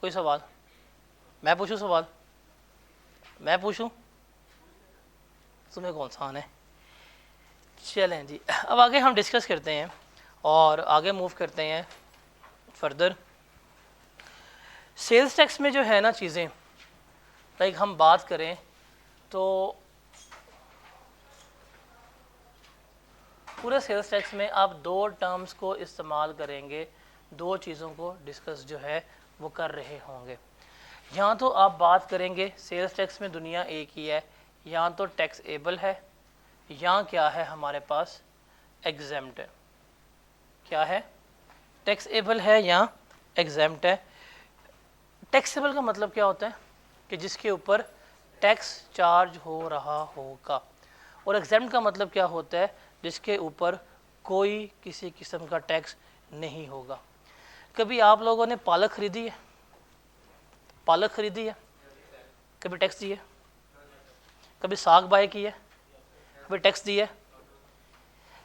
कोई सवाल? मैं पूछूं सवाल? मैं पूछूं? तुम्हें कौन सा आना है? चलें जी, अब आगे हम डिस्कस करते हैं और आगे मूव करते हैं फर्दर। सेल्स टैक्स में जो है ना चीज़ें, लाइक हम बात करें तो पूरे सेल्स टैक्स में आप दो टर्म्स को इस्तेमाल करेंगे, दो चीज़ों को डिस्कस जो है वो कर रहे होंगे। यहाँ तो आप बात करेंगे सेल्स टैक्स में दुनिया एक ही है, यहाँ तो टैक्सेबल है, यहाँ क्या है हमारे पास एग्जेम्प्ट है। क्या है? टैक्सेबल है, यहाँ एग्जेम्प्ट है। टैक्सेबल का मतलब क्या होता है कि जिसके ऊपर टैक्स चार्ज हो रहा होगा, और एग्जेम्प्ट का मतलब क्या होता है जिसके ऊपर कोई किसी किस्म का टैक्स नहीं होगा। कभी आप लोगों ने पालक खरीदी है? पालक खरीदी है, कभी टैक्स दिए? कभी साग बाय की है, कभी टैक्स दिया?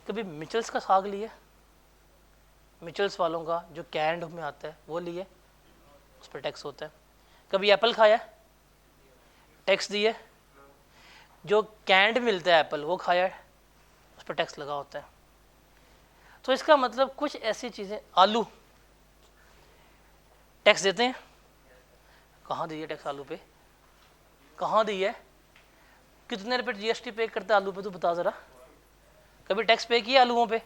कभी मिचल्स का साग लिए? मिचल्स वालों का जो कैंड में आता है वो लिए, उस पर टैक्स होता है। कभी एप्पल खाया, टैक्स दिए? जो कैंड मिलता है एप्पल वो खाया, उस पर टैक्स लगा होता है। तो इसका मतलब कुछ ऐसी चीज़ें, आलू टैक्स देते हैं? कहाँ दी है टैक्स आलू पे? कहाँ दी है? कितने रुपए जीएसटी पे करता है आलू पे, तो बता ज़रा। कभी टैक्स पे किया आलूओं पे?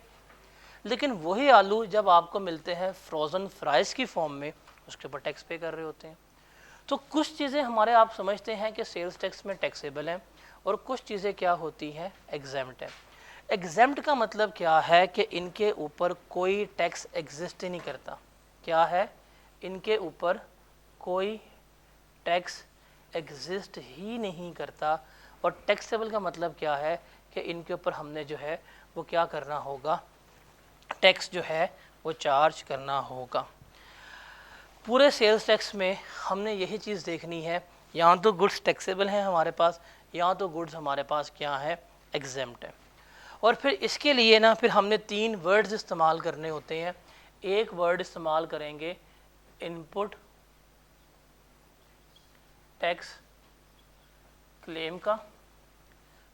लेकिन वही आलू जब आपको मिलते हैं फ्रोज़न फ्राइज़ की फॉर्म में, उसके ऊपर टैक्स पे कर रहे होते हैं। तो कुछ चीज़ें हमारे आप समझते हैं कि सेल्स टैक्स में टैक्सेबल हैं, और कुछ चीज़ें क्या होती हैं एग्जेम्प्ट है। एग्जेम्प्ट का मतलब क्या है कि इनके ऊपर कोई टैक्स एग्जिस्ट ही नहीं करता। क्या है? इनके ऊपर कोई टैक्स एग्जिस्ट ही नहीं करता। और टैक्सेबल का मतलब क्या है कि इनके ऊपर हमने जो है वो क्या करना होगा, टैक्स जो है वो चार्ज करना होगा। पूरे सेल्स टैक्स में हमने यही चीज़ देखनी है, यहाँ तो गुड्स टैक्सेबल हैं हमारे पास, यहाँ तो गुड्स हमारे पास क्या है, एग्जेम्प्ट है। और फिर इसके लिए ना फिर हमने तीन वर्ड्स इस्तेमाल करने होते हैं। एक वर्ड इस्तेमाल करेंगे इनपुट टैक्स क्लेम का,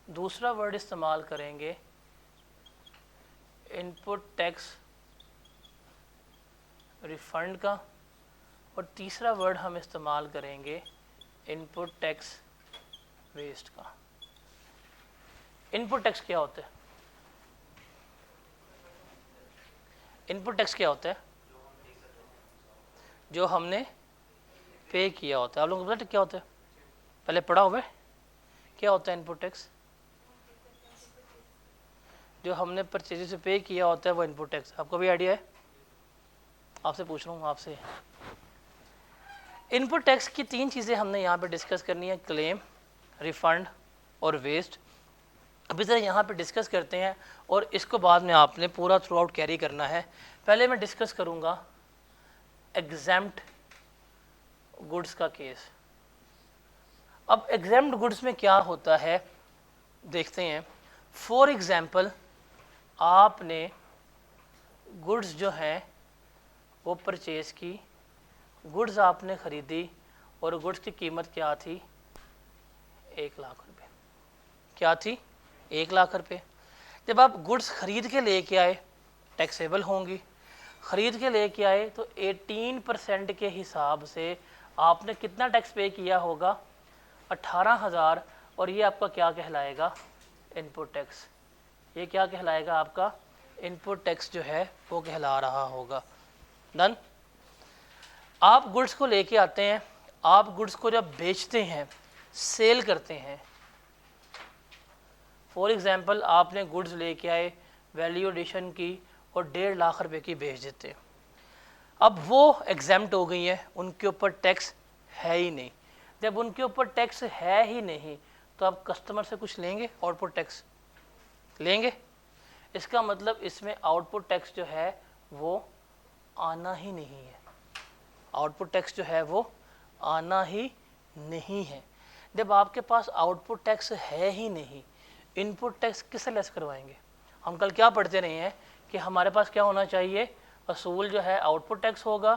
दूसरा वर्ड इस्तेमाल करेंगे इनपुट टैक्स रिफंड का, और तीसरा वर्ड हम इस्तेमाल करेंगे इनपुट टैक्स वेस्ट का। इनपुट टैक्स क्या होता है? इनपुट टैक्स क्या होता है? जो हमने पे किया होता है। आप लोगों को पता क्या होता है? पहले पढ़ा हुआ है क्या होता है इनपुट टैक्स? जो हमने परचेज से पे किया होता है वो इनपुट टैक्स। आपको भी आइडिया है? आपसे पूछ रहा हूँ आपसे। इनपुट टैक्स की तीन चीज़ें हमने यहाँ पे डिस्कस करनी है, क्लेम, रिफंड और वेस्ट। अभी ज़रा यहाँ पे डिस्कस करते हैं, और इसको बाद में आपने पूरा थ्रू आउट कैरी करना है। पहले मैं डिस्कस करूँगा एग्जेम्प्ट गुड्स का केस। अब एग्जेम्प्ट गुड्स में क्या होता है देखते हैं। फॉर एग्जाम्पल, आपने गुड्स जो हैं वो परचेज़ की, गुड्स आपने ख़रीदी, और गुड्स की कीमत क्या थी? 1 लाख रुपए। क्या थी? 1 लाख रुपए। जब आप गुड्स ख़रीद के लेके आए, टैक्सेबल होंगी। ख़रीद के लेके आए तो 18% के हिसाब से आपने कितना टैक्स पे किया होगा? 18,000। और ये आपका क्या कहलाएगा? Input tax. ये क्या कहलाएगा आपका? इनपुट टैक्स जो है वो कहला रहा होगा। डन। आप गुड्स को लेके आते हैं, आप गुड्स को जब बेचते हैं, सेल करते हैं, फॉर एग्जांपल आपने गुड्स लेके आए, वैल्यू एडिशन की, और 1.5 लाख रुपए की बेच देते हैं। अब वो एग्जेम्प्ट हो गई है, उनके ऊपर टैक्स है ही नहीं। जब उनके ऊपर टैक्स है ही नहीं तो आप कस्टमर से कुछ लेंगे? आउटपुट टैक्स लेंगे? इसका मतलब इसमें आउटपुट टैक्स जो है वो आना ही नहीं है। आउटपुट टैक्स जो है वो आना ही नहीं है। जब आपके पास आउटपुट टैक्स है ही नहीं, इनपुट टैक्स किससे लेस करवाएंगे? हम कल क्या पढ़ते रहे हैं कि हमारे पास क्या होना चाहिए? असूल जो है आउटपुट टैक्स होगा,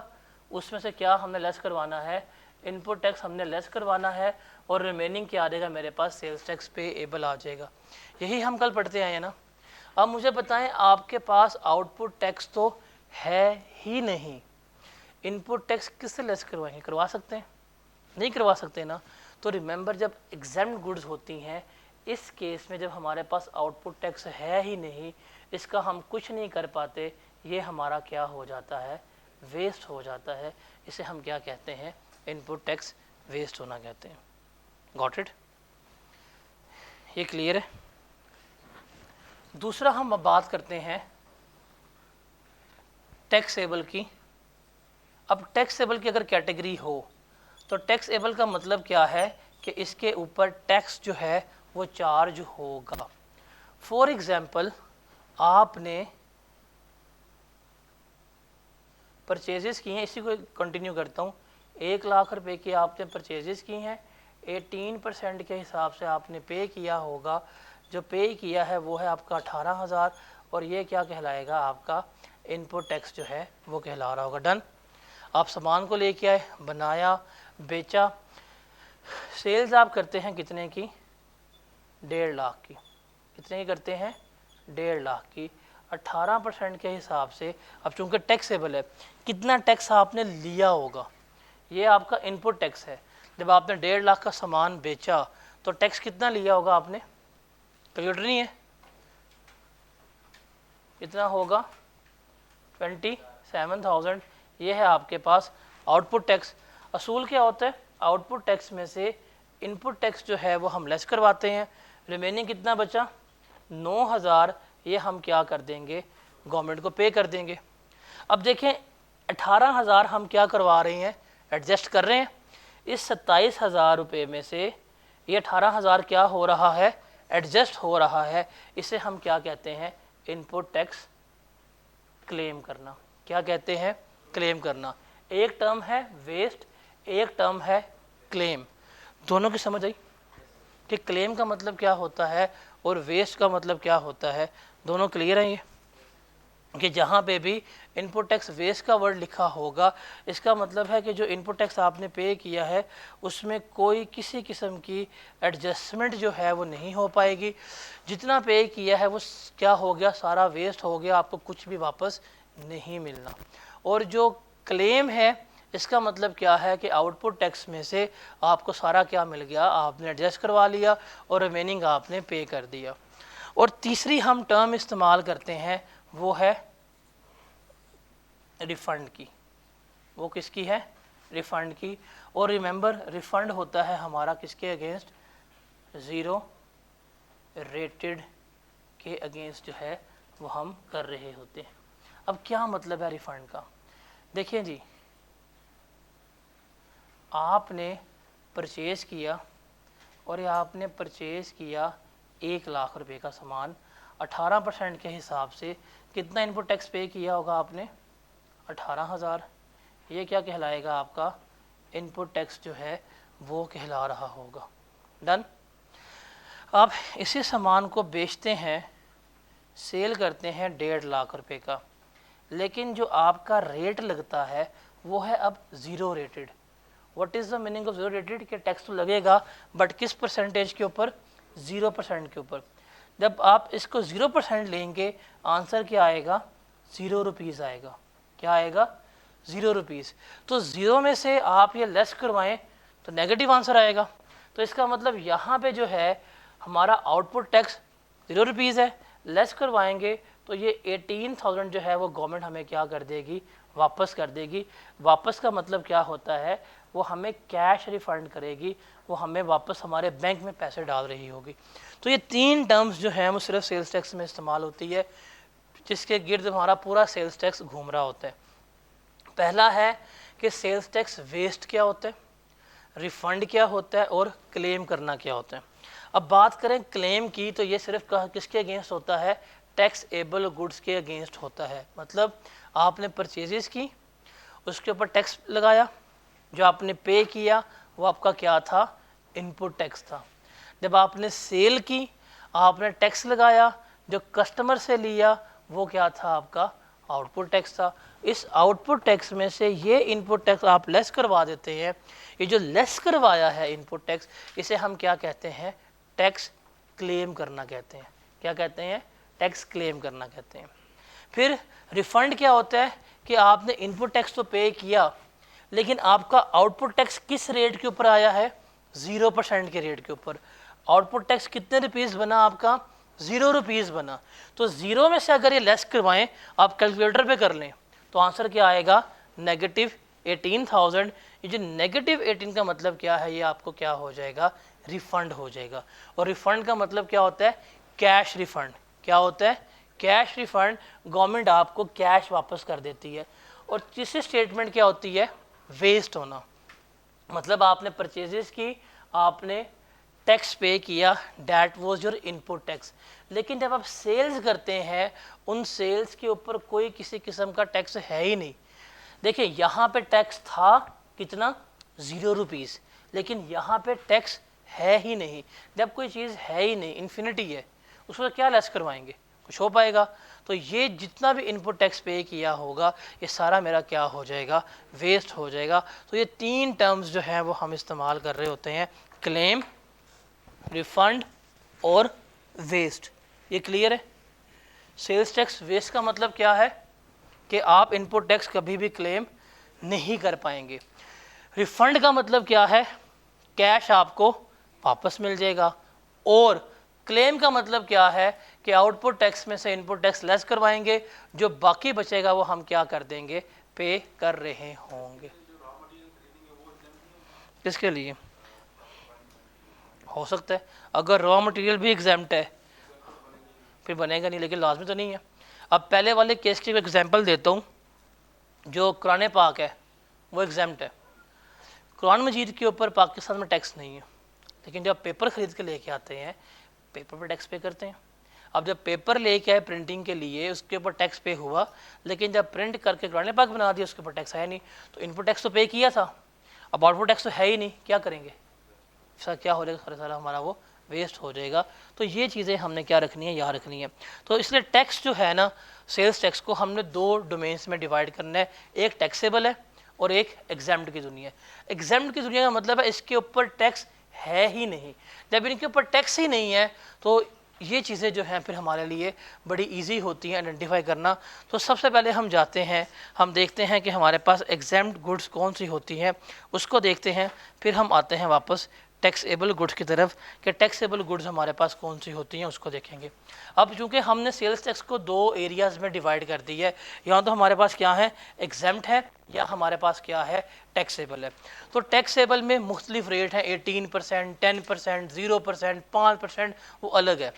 उसमें से क्या हमने लेस करवाना है, इनपुट टैक्स हमने लेस करवाना है, और रिमेनिंग क्या आ जाएगा मेरे पास, सेल्स टैक्स पेएबल आ जाएगा। यही हम कल पढ़ते आए हैं ना। अब मुझे बताएं, आपके पास आउटपुट टैक्स तो है ही नहीं, इनपुट टैक्स किससे लेस करवाएंगे? करवा सकते हैं? नहीं करवा सकते ना। तो रिमेंबर, जब एग्जाम्ड गुड्स होती हैं, इस केस में जब हमारे पास आउटपुट टैक्स है ही नहीं, इसका हम कुछ नहीं कर पाते, ये हमारा क्या हो जाता है, वेस्ट हो जाता है। इसे हम क्या कहते हैं, इनपुट टैक्स वेस्ट होना कहते हैं। Got it? ये क्लियर है? दूसरा हम अब बात करते हैं टैक्सेबल की। अब टैक्सेबल की अगर कैटेगरी हो तो टैक्सेबल का मतलब क्या है कि इसके ऊपर टैक्स जो है वो चार्ज होगा। फॉर एग्जाम्पल, आपने परचेजेस की हैं, इसी को कंटिन्यू करता हूँ। 1 लाख रुपए की आपने परचेजेस की हैं, 18% के हिसाब से आपने पे किया होगा। जो पे किया है वो है आपका 18,000, और ये क्या कहलाएगा, आपका इनपुट टैक्स जो है वो कहला रहा होगा। डन। आप सामान को लेके आए, बनाया, बेचा, सेल्स आप करते हैं कितने की, 1.5 लाख की। कितने की करते हैं, 1.5 लाख की। 18% के हिसाब से, अब चूंकि टैक्सेबल है, कितना टैक्स आपने लिया होगा, ये आपका इनपुट टैक्स है। जब आपने 1.5 लाख का सामान बेचा तो टैक्स कितना लिया होगा आपने, कैलकुलेटर नहीं है, कितना होगा, 27,000। ये है आपके पास आउटपुट टैक्स। असूल क्या होता है, आउटपुट टैक्स में से इनपुट टैक्स जो है वो हम लेस करवाते हैं। रिमेनिंग कितना बचा, 9,000, ये हम क्या कर देंगे, गवर्नमेंट को पे कर देंगे। अब देखें, 18,000 हम क्या करवा रहे हैं, एडजस्ट कर रहे हैं। इस 27,000 रुपये में से ये 18,000 क्या हो रहा है, एडजस्ट हो रहा है। इसे हम क्या कहते हैं, इनपुट टैक्स क्लेम करना। क्या कहते हैं, क्लेम करना। एक टर्म है वेस्ट, एक टर्म है क्लेम। दोनों की समझ आई कि क्लेम का मतलब क्या होता है और वेस्ट का मतलब क्या होता है? दोनों क्लियर हैं ये, कि जहाँ पे भी इनपुट टैक्स वेस्ट का वर्ड लिखा होगा, इसका मतलब है कि जो इनपुट टैक्स आपने पे किया है उसमें कोई किसी किस्म की एडजस्टमेंट जो है वो नहीं हो पाएगी। जितना पे किया है वो क्या हो गया, सारा वेस्ट हो गया, आपको कुछ भी वापस नहीं मिलना। और जो क्लेम है, इसका मतलब क्या है कि आउटपुट टैक्स में से आपको सारा क्या मिल गया, आपने एडजस्ट करवा लिया और रिमेनिंग आपने पे कर दिया। और तीसरी हम टर्म इस्तेमाल करते हैं, वो है रिफंड की। वो किसकी है, रिफंड की। और रिमेंबर, रिफंड होता है हमारा किसके अगेंस्ट, 0 रेटेड के अगेंस्ट जो है वो हम कर रहे होते हैं। अब क्या मतलब है रिफंड का, देखिए जी, आपने परचेज किया और ये आपने परचेज किया 1 लाख रुपए का सामान, 18% के हिसाब से कितना इनपुट टैक्स पे किया होगा आपने, 18,000। ये क्या कहलाएगा, आपका इनपुट टैक्स जो है वो कहला रहा होगा। डन। आप इसी सामान को बेचते हैं, सेल करते हैं 1.5 लाख रुपए का, लेकिन जो आपका रेट लगता है वो है अब 0 rated. What is the meaning of 0 rated, कि टैक्स तो लगेगा बट किस परसेंटेज के ऊपर, 0% के ऊपर। जब आप इसको 0% लेंगे, आंसर क्या आएगा, 0 रुपीज़ आएगा। क्या आएगा, 0 रुपीज़। तो 0 में से आप ये लेस करवाएं तो नेगेटिव आंसर आएगा। तो इसका मतलब यहाँ पे जो है हमारा आउटपुट टैक्स 0 रुपीज़ है, लेस करवाएंगे तो ये 18,000 जो है वो गवर्नमेंट हमें क्या कर देगी, वापस कर देगी। वापस का मतलब क्या होता है, वो हमें कैश रिफंड करेगी, वो हमें वापस हमारे बैंक में पैसे डाल रही होगी। तो ये 3 टर्म्स जो हैं वो सिर्फ सेल्स टैक्स में इस्तेमाल होती है, जिसके गिर्द हमारा पूरा सेल्स टैक्स घूम रहा होता है। पहला है कि सेल्स टैक्स वेस्ट क्या होता है, रिफंड क्या होता है और क्लेम करना क्या होता है। अब बात करें क्लेम की, तो ये सिर्फ किसके अगेंस्ट होता है, टैक्स एबल गुड्स के अगेंस्ट होता है। मतलब आपने परचेजेस की, उसके ऊपर टैक्स लगाया, जो आपने पे किया वो आपका क्या था, इनपुट टैक्स था। जब आपने सेल की, आपने टैक्स लगाया, जो कस्टमर से लिया वो क्या था, आपका आउटपुट टैक्स था। इस आउटपुट टैक्स में से ये इनपुट टैक्स आप लेस करवा देते हैं। ये जो लेस करवाया है इनपुट टैक्स, इसे हम क्या कहते हैं? टैक्स क्लेम करना कहते हैं। क्या कहते हैं? टैक्स क्लेम करना कहते हैं। फिर रिफंड क्या होता है कि आपने इनपुट टैक्स तो पे किया, लेकिन आपका आउटपुट टैक्स किस रेट के ऊपर आया है? 0% के रेट के ऊपर। आउटपुट टैक्स कितने रुपीज़ बना आपका? 0 रुपीज़ बना। तो 0 में से अगर ये लेस करवाएं, आप कैलकुलेटर पे कर लें, तो आंसर क्या आएगा? -18,000। ये जो -18 का मतलब क्या है? ये आपको क्या हो जाएगा? रिफंड हो जाएगा। और रिफंड का मतलब क्या होता है? Cash refund. क्या होता है? Cash refund. गवर्नमेंट आपको कैश वापस कर देती है। और तीसरी स्टेटमेंट क्या होती है? वेस्ट होना। मतलब आपने परचेजेस की, आपने टैक्स पे किया, that was your input tax, लेकिन जब आप सेल्स करते हैं, उन सेल्स के ऊपर कोई किसी किस्म का टैक्स है ही नहीं। देखिए यहाँ पे टैक्स था कितना? 0 रुपीज़, लेकिन यहाँ पे टैक्स है ही नहीं। जब कोई चीज़ है ही नहीं, इन्फिनिटी है, उसको क्या लेस करवाएंगे? कुछ हो पाएगा? तो ये जितना भी इनपुट टैक्स पे किया होगा, ये सारा मेरा क्या हो जाएगा? वेस्ट हो जाएगा। तो ये 3 टर्म्स जो है वो हम इस्तेमाल कर रहे होते हैं, क्लेम, रिफंड और वेस्ट। ये क्लियर है? सेल्स टैक्स वेस्ट का मतलब क्या है? कि आप इनपुट टैक्स कभी भी क्लेम नहीं कर पाएंगे। रिफंड का मतलब क्या है? कैश आपको वापस मिल जाएगा। और क्लेम का मतलब क्या है? कि आउटपुट टैक्स में से इनपुट टैक्स लेस करवाएंगे, जो बाकी बचेगा वो हम क्या कर देंगे? पे कर रहे होंगे। किसके लिए? हो सकता है अगर रॉ मटेरियल भी एग्जाम्प्ट है फिर बनेगा नहीं, लेकिन लाजमी तो नहीं है। अब पहले वाले केस की एग्जांपल देता हूँ। जो कुरान पाक है वो एग्जाम्प्ट है। कुरान मजीद के ऊपर पाकिस्तान में टैक्स नहीं है, लेकिन जब पेपर ख़रीद के लेके आते हैं, पेपर पर टैक्स पे करते हैं। अब जब पेपर लेके आए प्रिंटिंग के लिए, उसके ऊपर टैक्स पे हुआ, लेकिन जब प्रिंट करके कुरान पाक बना दिया, उसके ऊपर टैक्स आया नहीं। तो इनपुट टैक्स तो पे किया था, अब आउटपुट टैक्स तो है ही नहीं, क्या करेंगे? सर क्या हो जाएगा? सारा हमारा वो वेस्ट हो जाएगा। तो ये चीज़ें हमने क्या रखनी है? यहाँ रखनी है। तो इसलिए टैक्स जो है ना, सेल्स टैक्स को हमने 2 डोमेन्स में डिवाइड करना है। एक टैक्सेबल है और एक एग्जाम्प्ट की दुनिया है। एग्जाम्प्ट की दुनिया का मतलब है इसके ऊपर टैक्स है ही नहीं। जब इनके ऊपर टैक्स ही नहीं है, तो ये चीज़ें जो हैं फिर हमारे लिए बड़ी इजी होती हैं आइडेंटिफाई करना। तो सबसे पहले हम जाते हैं, हम देखते हैं कि हमारे पास एग्जाम्प्ट गुड्स कौन सी होती हैं, उसको देखते हैं। फिर हम आते हैं वापस टैक्सेबल गुड्स की तरफ, कि टैक्सेबल गुड्स हमारे पास कौन सी होती हैं, उसको देखेंगे। अब चूंकि हमने सेल्स टैक्स को 2 एरियाज़ में डिवाइड कर दी है, यहाँ तो हमारे पास क्या है? एग्जाम्प्ट है, या हमारे पास क्या है? टैक्सेबल है। तो टैक्सेबल में मुख्तलिफ रेट हैं, 18%, 10%, 0%, 5%, वो अलग है।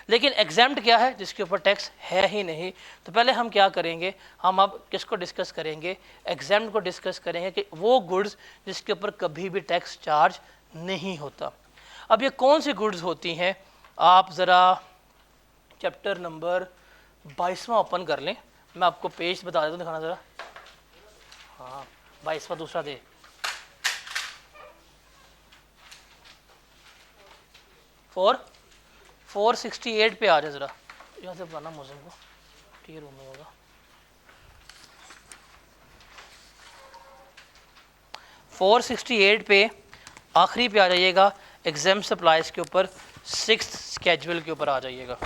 लेकिन एग्जाम्प्ट क्या है? जिसके ऊपर टैक्स है ही नहीं। तो पहले हम क्या करेंगे? हम अब किसको डिस्कस करेंगे? एग्जाम्प्ट को डिस्कस करेंगे, कि वो गुड्स जिसके ऊपर कभी भी टैक्स चार्ज नहीं होता। अब ये कौन सी गुड्स होती हैं? आप ज़रा चैप्टर नंबर 22वां ओपन कर लें। मैं आपको पेज बता देता हूँ, दिखाना ज़रा। हाँ 22वां दूसरा दे। फोर 468 पे आ जाए ज़रा, यहाँ से बताना मौसम को, ठीक रूम में होगा। 468 पे आखिरी पे आ जाइएगा, एग्जाम सप्लाईज के ऊपर 6th स्केड्यूल के ऊपर आ जाइएगा।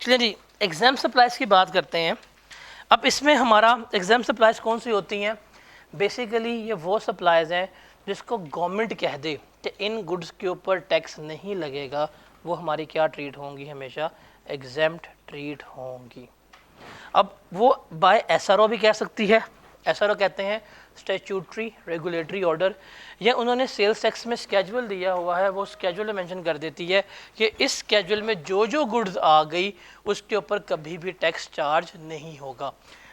चलिए जी, एग्जाम सप्लाईज की बात करते हैं। अब इसमें हमारा एग्जाम सप्लाईज कौन सी होती हैं? बेसिकली ये वो सप्लाईज हैं जिसको गवर्नमेंट कह दे कि इन गुड्स के ऊपर टैक्स नहीं लगेगा, वो हमारी क्या ट्रीट होंगी? हमेशा एग्जाम्प्ट ट्रीट होंगी। अब वो बाय एसआरओ भी कह सकती है। एसआरओ कहते हैं स्टैट्यूटरी रेगुलेटरी ऑर्डर, या उन्होंने सेल्स टैक्स में स्केड्यूल दिया हुआ है, वो स्केड्यूल में मेंशन कर देती है कि इस स्केड्यूल में जो जो गुड्स आ गई उसके ऊपर कभी भी टैक्स चार्ज नहीं होगा।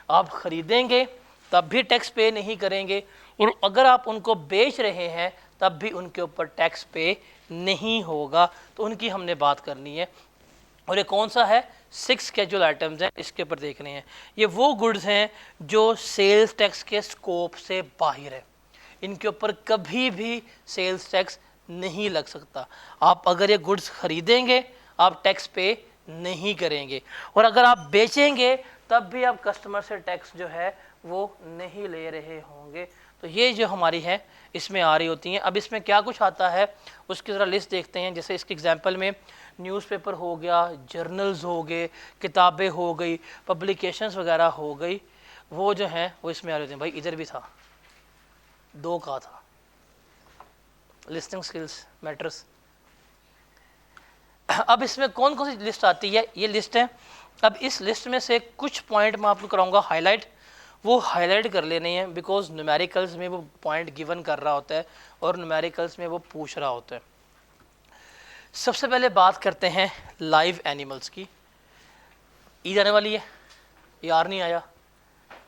आप ख़रीदेंगे तब भी टैक्स पे नहीं करेंगे, और अगर आप उनको बेच रहे हैं तब भी उनके ऊपर टैक्स पे नहीं होगा। तो उनकी हमने बात करनी है। और ये कौन सा है, 6 स्केड्यूल आइटम्स हैं, इसके ऊपर देख रहे हैं। ये वो गुड्स हैं जो सेल्स टैक्स के स्कोप से बाहर है, इनके ऊपर कभी भी सेल्स टैक्स नहीं लग सकता। आप अगर ये गुड्स खरीदेंगे आप टैक्स पे नहीं करेंगे, और अगर आप बेचेंगे तब भी आप कस्टमर से टैक्स जो है वो नहीं ले रहे होंगे। तो ये जो हमारी है इसमें आ रही होती हैं। अब इसमें क्या कुछ आता है उसकी ज़रा लिस्ट देखते हैं। जैसे इसके एग्जांपल में न्यूज़पेपर हो गया, जर्नल्स हो गए, किताबें हो गई, पब्लिकेशंस वगैरह हो गई, वो जो हैं वो इसमें आ रही होती हैं। भाई इधर भी था, 2 का था, लिस्टिंग स्किल्स मैटर्स। अब इसमें कौन कौन सी लिस्ट आती है, ये लिस्ट है। अब इस लिस्ट में से कुछ पॉइंट मैं आपको कराऊंगा हाईलाइट, वो हाईलाइट कर लेने हैं, बिकॉज न्यूमेरिकल्स में वो पॉइंट गिवन कर रहा होता है और न्यूमेरिकल्स में वो पूछ रहा होता है। सबसे पहले बात करते हैं लाइव एनिमल्स की। ईद आने वाली है, यार नहीं आया,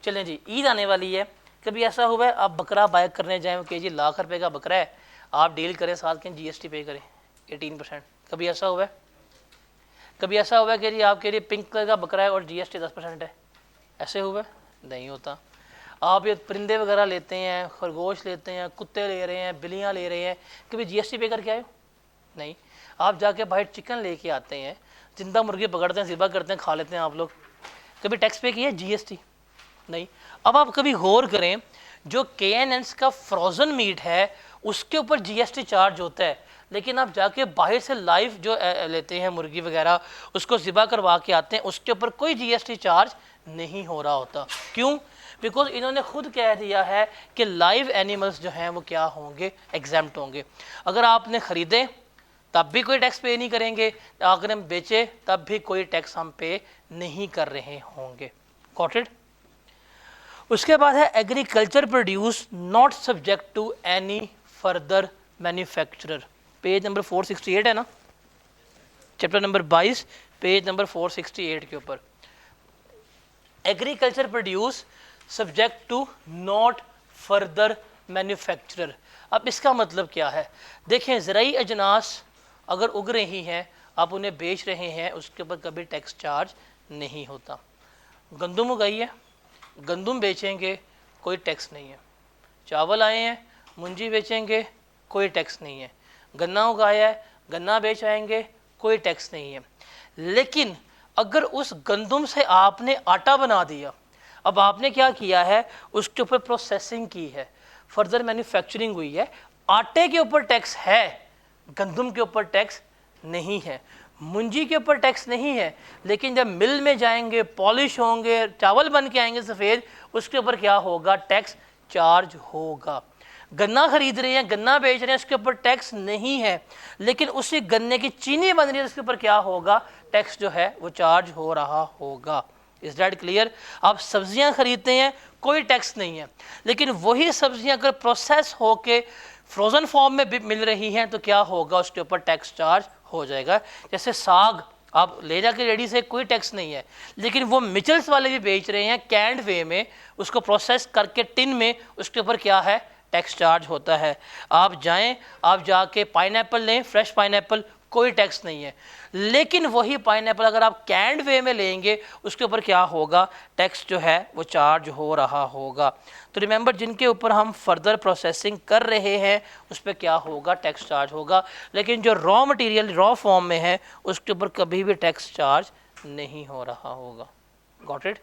चलें जी, ईद आने वाली है। कभी ऐसा हुआ है आप बकरा बाय करने जाएँ कि जी ₹1,00,000 का बकरा है, आप डील करें साथ के GST पे करें 18%? कभी ऐसा हुआ है? कभी ऐसा हुआ है कि जी आपके लिए पिंक कलर का बकरा है और GST 10% है? ऐसे हुआ है? नहीं होता। आप ये परिंदे वगैरह लेते हैं, खरगोश लेते हैं, कुत्ते ले रहे हैं, बिल्लियाँ ले रहे हैं, कभी GST पे करके आए हो? नहीं। आप जाके बाहर चिकन लेके आते हैं, जिंदा मुर्गी पकड़ते हैं, ज़िबा करते हैं, खा लेते हैं आप लोग, कभी टैक्स पे किया GST? नहीं। अब आप कभी गौर करें, जो KNNs का फ्रोज़न मीट है उसके ऊपर GST चार्ज होता है, लेकिन आप जाके बाहर से लाइव जो लेते हैं मुर्गी वगैरह, उसको ज़िबा करवा के आते हैं, उसके ऊपर कोई GST चार्ज नहीं हो रहा होता। क्यों? बिकॉज इन्होंने खुद कह दिया है कि लाइव एनिमल्स जो हैं वो क्या होंगे, एग्जाम्प्ट होंगे। अगर आपने ख़रीदे तब भी कोई टैक्स पे नहीं करेंगे, अगर हम बेचे तब भी कोई टैक्स हम पे नहीं कर रहे होंगे। Got it? उसके बाद है agriculture produce not subject to any further manufacturer. Page number 468 है ना, चैप्टर नंबर 22 पेज नंबर 468 के ऊपर। Agriculture produce subject to not further manufacturer. अब इसका मतलब क्या है? देखें, ज़राई अजनास अगर उग रही हैं, आप उन्हें बेच रहे हैं, उसके ऊपर कभी टैक्स चार्ज नहीं होता। गंदम उगाई है, गंदम बेचेंगे, कोई टैक्स नहीं है। चावल आए हैं, मुंजी बेचेंगे, कोई टैक्स नहीं है। गन्ना उगाया है, गन्ना बेच आएंगे, कोई टैक्स नहीं है। लेकिन अगर उस गंदम से आपने आटा बना दिया, अब आपने क्या किया है, उसके ऊपर प्रोसेसिंग की है, फर्दर मैन्युफैक्चरिंग हुई है, आटे के ऊपर टैक्स है, गंदम के ऊपर टैक्स नहीं है, मुंजी के ऊपर टैक्स नहीं है। लेकिन जब मिल में जाएंगे, पॉलिश होंगे, चावल बन के आएंगे सफ़ेद, उसके ऊपर क्या होगा, टैक्स चार्ज होगा। गन्ना खरीद रहे हैं, गन्ना बेच रहे हैं, उसके ऊपर टैक्स नहीं है, लेकिन उसी गन्ने की चीनी बन रही है, उसके ऊपर क्या होगा, टैक्स जो है वो चार्ज हो रहा होगा। Is that clear? आप सब्जियां खरीदते हैं, कोई टैक्स नहीं है, लेकिन वही सब्जियां अगर प्रोसेस होके फ्रोज़न फॉर्म में भी मिल रही हैं तो क्या होगा, उसके ऊपर टैक्स चार्ज हो जाएगा। जैसे साग आप ले जाके रेडी से, कोई टैक्स नहीं है, लेकिन वो मिचल्स वाले भी बेच रहे हैं कैंड वे में, उसको प्रोसेस करके टिन में, उसके ऊपर क्या है, टैक्स चार्ज होता है। आप जाएं, आप जाके पाइनएप्पल लें, फ्रेश पाइनएप्पल, कोई टैक्स नहीं है। लेकिन वही पाइनएप्पल अगर आप कैंड वे में लेंगे, उसके ऊपर क्या होगा, टैक्स जो है वो चार्ज हो रहा होगा। तो रिमेंबर, जिनके ऊपर हम फर्दर प्रोसेसिंग कर रहे हैं उस पर क्या होगा, टैक्स चार्ज होगा। लेकिन जो रॉ मटेरियल रॉ फॉर्म में है उसके ऊपर कभी भी टैक्स चार्ज नहीं हो रहा होगा। Got it?